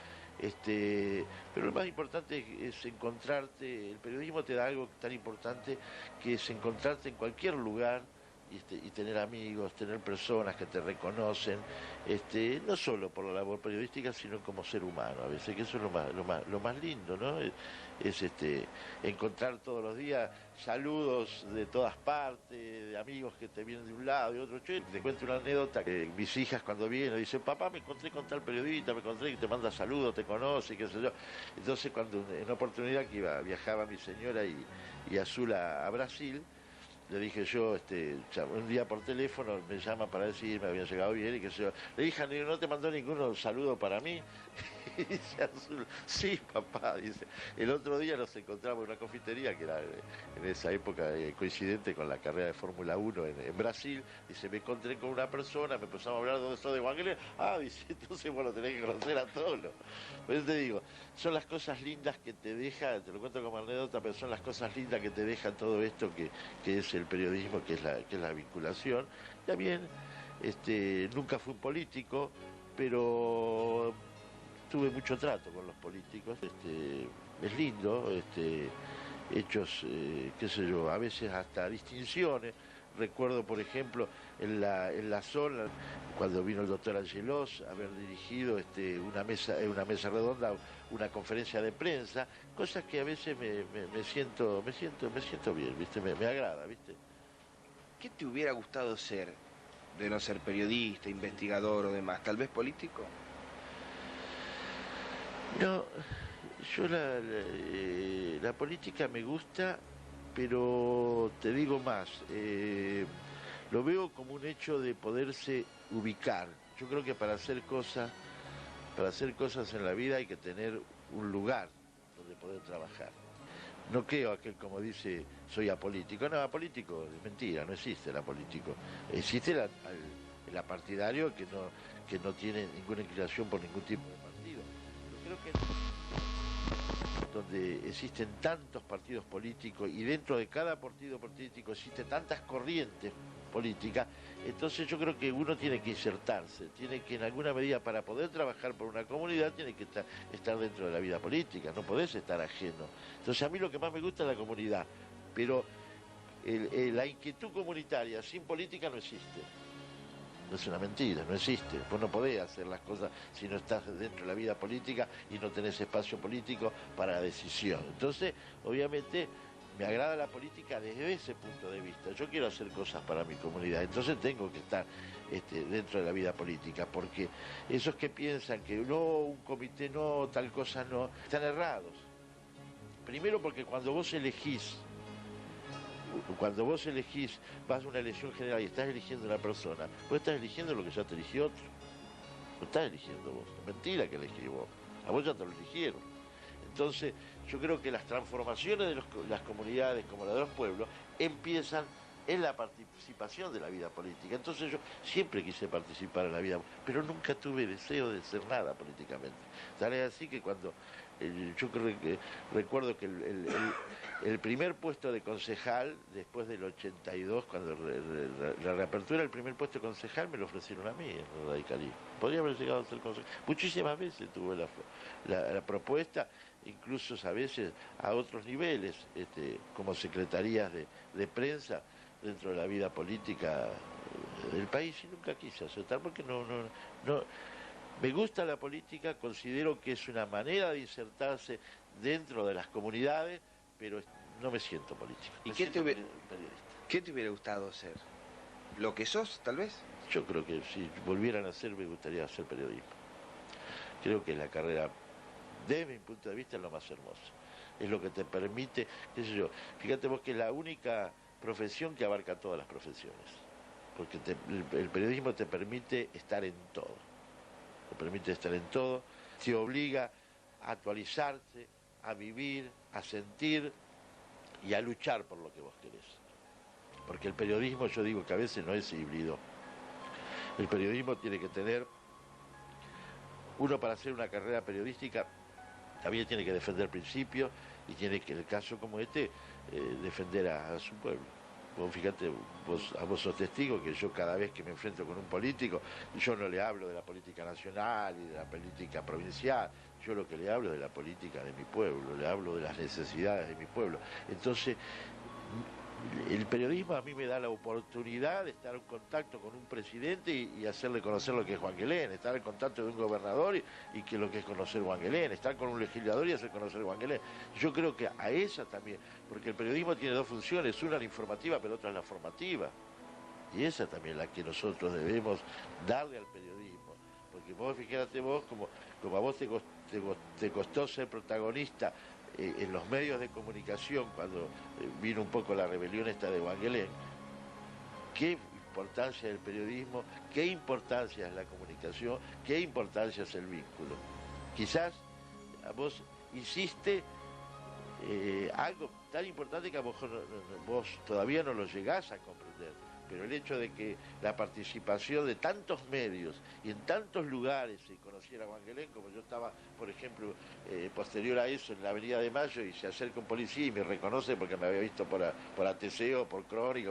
lo más importante es encontrarte. El periodismo te da algo tan importante, que es encontrarte en cualquier lugar y tener amigos, tener personas que te reconocen, no solo por la labor periodística, sino como ser humano a veces, que eso es lo más lindo, ¿no? Es encontrar todos los días saludos de todas partes, de amigos que te vienen de un lado y otro. Yo te cuento una anécdota, que mis hijas cuando vienen dicen: papá, me encontré con tal periodista, me encontré que te manda saludos, te conoce, qué sé yo. Entonces, cuando en una oportunidad que viajaba mi señora y Azul a Brasil, le dije yo, un día por teléfono me llama para decir me habían llegado bien y que se yo. Le dije: ¿no te mandó ninguno saludo para mí? Y dice Azul: sí, papá. Dice, el otro día nos encontramos en una confitería, que era en esa época coincidente con la carrera de Fórmula 1 en Brasil. Dice: me encontré con una persona, me empezamos a hablar de dónde sos de Evangelio. Dice, entonces tenés que conocer a todos. Por eso te digo, son las cosas lindas que te deja, te lo cuento como anécdota, pero son las cosas lindas que te deja todo esto que es el periodismo, que es la vinculación. También nunca fui un político, pero tuve mucho trato con los políticos. Es lindo, hechos, qué sé yo, a veces hasta distinciones. Recuerdo, por ejemplo, en la zona, cuando vino el doctor Angelos, haber dirigido una mesa redonda, una conferencia de prensa, cosas que a veces me siento bien, ¿viste? Me agrada, ¿viste? ¿Qué te hubiera gustado ser, de no ser periodista, investigador o demás? ¿Tal vez político? No, yo la política me gusta pero te digo más, lo veo como un hecho de poderse ubicar. Yo creo que para hacer cosas en la vida hay que tener un lugar donde poder trabajar. No creo aquel como dice soy apolítico. No, apolítico es mentira, no existe el apolítico. Existe el apartidario que no tiene ninguna inclinación por ningún tipo de partido. Yo creo que donde existen tantos partidos políticos y dentro de cada partido político existen tantas corrientes políticas, entonces yo creo que uno tiene que insertarse, tiene que en alguna medida para poder trabajar por una comunidad tiene que estar dentro de la vida política, no podés estar ajeno. Entonces a mí lo que más me gusta es la comunidad, pero la inquietud comunitaria sin política no existe. No es una mentira, no existe. Vos no podés hacer las cosas si no estás dentro de la vida política y no tenés espacio político para la decisión. Entonces, obviamente, me agrada la política desde ese punto de vista. Yo quiero hacer cosas para mi comunidad, entonces tengo que estar dentro de la vida política, porque esos que piensan que no, un comité no, tal cosa no, están errados. Primero porque cuando vos elegís, vas a una elección general y estás eligiendo una persona, vos estás eligiendo lo que ya te eligió otro. No estás eligiendo vos. Es mentira que elegís vos. A vos ya te lo eligieron. Entonces, yo creo que las transformaciones de las comunidades como la de los pueblos empiezan en la participación de la vida política. Entonces yo siempre quise participar en la vida, pero nunca tuve deseo de ser nada políticamente. Tal es así que cuando yo recuerdo que el primer puesto de concejal, después del 82, cuando la reapertura del primer puesto de concejal, me lo ofrecieron a mí en el radicalismo. Podría haber llegado a ser concejal. Muchísimas veces tuve la propuesta, incluso a veces a otros niveles, como secretarías de prensa dentro de la vida política del país, y nunca quise aceptar porque no me gusta la política, considero que es una manera de insertarse dentro de las comunidades, pero no me siento político. ¿Y qué te hubiera gustado ser? ¿Lo que sos, tal vez? Yo creo que si volvieran a ser, me gustaría hacer periodismo. Creo que la carrera, desde mi punto de vista, es lo más hermoso. Es lo que te permite, qué sé yo, fíjate vos que es la única profesión que abarca todas las profesiones. Porque el periodismo te permite estar en todo. Te permite estar en todo, te obliga a actualizarse, a vivir, a sentir y a luchar por lo que vos querés. Porque el periodismo, yo digo que a veces no es híbrido. El periodismo tiene que tener, uno para hacer una carrera periodística, también tiene que defender principios y tiene que, en el caso como defender a su pueblo. Vos fíjate, vos sos testigo que yo cada vez que me enfrento con un político, yo no le hablo de la política nacional y de la política provincial, yo lo que le hablo es de la política de mi pueblo, le hablo de las necesidades de mi pueblo. Entonces, el periodismo a mí me da la oportunidad de estar en contacto con un presidente y hacerle conocer lo que es Juan Guelén, estar en contacto de un gobernador y que lo que es conocer Juan Guelén, estar con un legislador y hacer conocer Juan Guelén. Yo creo que a esa también, porque el periodismo tiene dos funciones, una la informativa pero otra la formativa. Y esa también es la que nosotros debemos darle al periodismo. Porque vos fíjate vos, como a vos te costó ser protagonista en los medios de comunicación cuando vino un poco la rebelión esta de Juan Guelén, qué importancia es el periodismo, qué importancia es la comunicación, qué importancia es el vínculo. Quizás a vos hiciste algo tan importante que a vos todavía no lo llegás a comprender, pero el hecho de que la participación de tantos medios y en tantos lugares se conociera a Juan Guelén, como yo estaba, por ejemplo, posterior a eso en la Avenida de Mayo y se acerca un policía y me reconoce porque me había visto por ATC o por Crónica,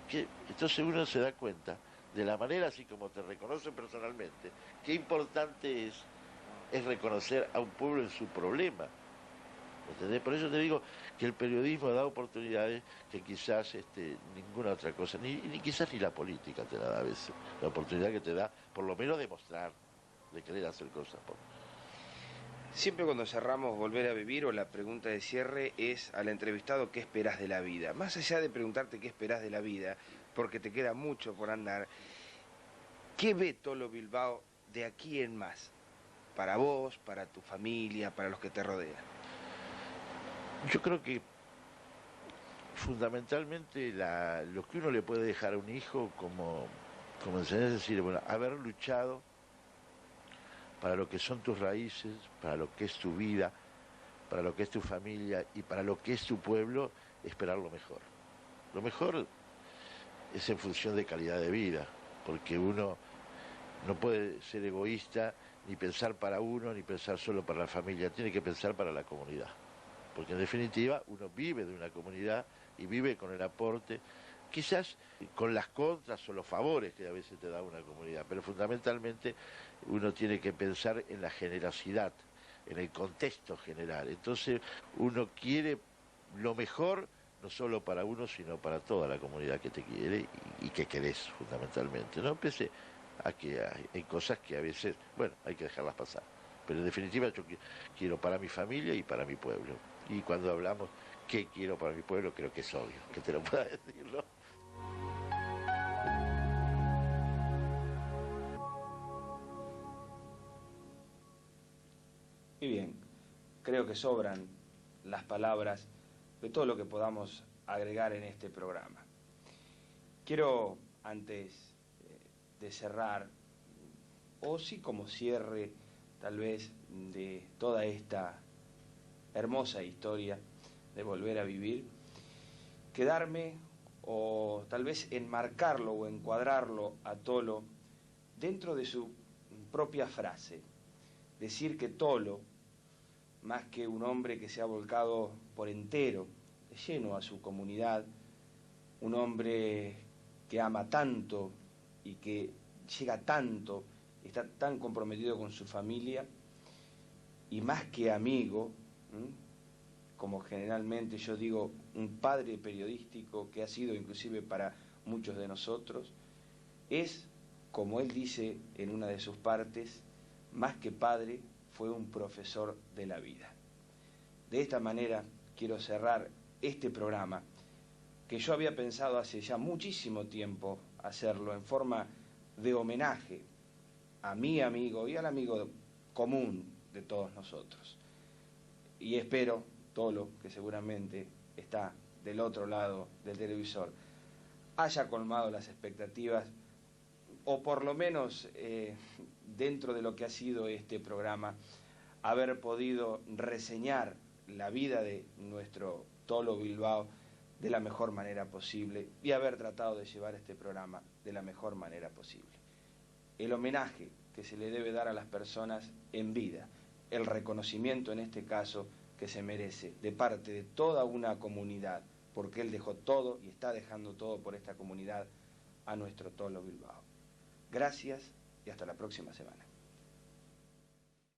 entonces uno se da cuenta de la manera así como te reconocen personalmente, qué importante es reconocer a un pueblo en su problema. ¿Entendés? Por eso te digo que el periodismo da oportunidades que quizás ninguna otra cosa, ni quizás ni la política te la da a veces. La oportunidad que te da, por lo menos, de mostrar, de querer hacer cosas. Siempre cuando cerramos Volver a Vivir, o la pregunta de cierre es al entrevistado ¿qué esperás de la vida? Más allá de preguntarte qué esperás de la vida, porque te queda mucho por andar, ¿qué ve Tolo Bilbao de aquí en más? Para vos, para tu familia, para los que te rodean. Yo creo que fundamentalmente lo que uno le puede dejar a un hijo como enseñanza es decir, bueno, haber luchado para lo que son tus raíces, para lo que es tu vida, para lo que es tu familia y para lo que es tu pueblo, esperar lo mejor. Lo mejor es en función de calidad de vida, porque uno no puede ser egoísta, ni pensar para uno, ni pensar solo para la familia, tiene que pensar para la comunidad. Porque en definitiva uno vive de una comunidad y vive con el aporte, quizás con las contras o los favores que a veces te da una comunidad, pero fundamentalmente uno tiene que pensar en la generosidad, en el contexto general. Entonces uno quiere lo mejor, no solo para uno, sino para toda la comunidad que te quiere y que querés fundamentalmente, ¿no? Pese a que hay cosas que a veces, bueno, hay que dejarlas pasar. Pero en definitiva yo quiero para mi familia y para mi pueblo. Y cuando hablamos qué quiero para mi pueblo, creo que es obvio que te lo pueda decir, ¿no? Y bien, creo que sobran las palabras de todo lo que podamos agregar en este programa. Quiero, antes de cerrar, o sí como cierre tal vez de toda esta hermosa historia de Volver a Vivir, quedarme o tal vez enmarcarlo o encuadrarlo a Tolo dentro de su propia frase. Decir que Tolo, más que un hombre que se ha volcado por entero, de lleno a su comunidad, un hombre que ama tanto y que llega tanto, está tan comprometido con su familia, y más que amigo, como generalmente yo digo, un padre periodístico que ha sido inclusive para muchos de nosotros, es, como él dice en una de sus partes, más que padre, fue un profesor de la vida. De esta manera quiero cerrar este programa, que yo había pensado hace ya muchísimo tiempo hacerlo en forma de homenaje a mi amigo y al amigo común de todos nosotros. Y espero, Tolo, que seguramente está del otro lado del televisor, haya colmado las expectativas, o por lo menos dentro de lo que ha sido este programa, haber podido reseñar la vida de nuestro Tolo Bilbao de la mejor manera posible y haber tratado de llevar este programa de la mejor manera posible. El homenaje que se le debe dar a las personas en vida, el reconocimiento en este caso que se merece de parte de toda una comunidad, porque él dejó todo y está dejando todo por esta comunidad, a nuestro Tolo Bilbao. Gracias y hasta la próxima semana.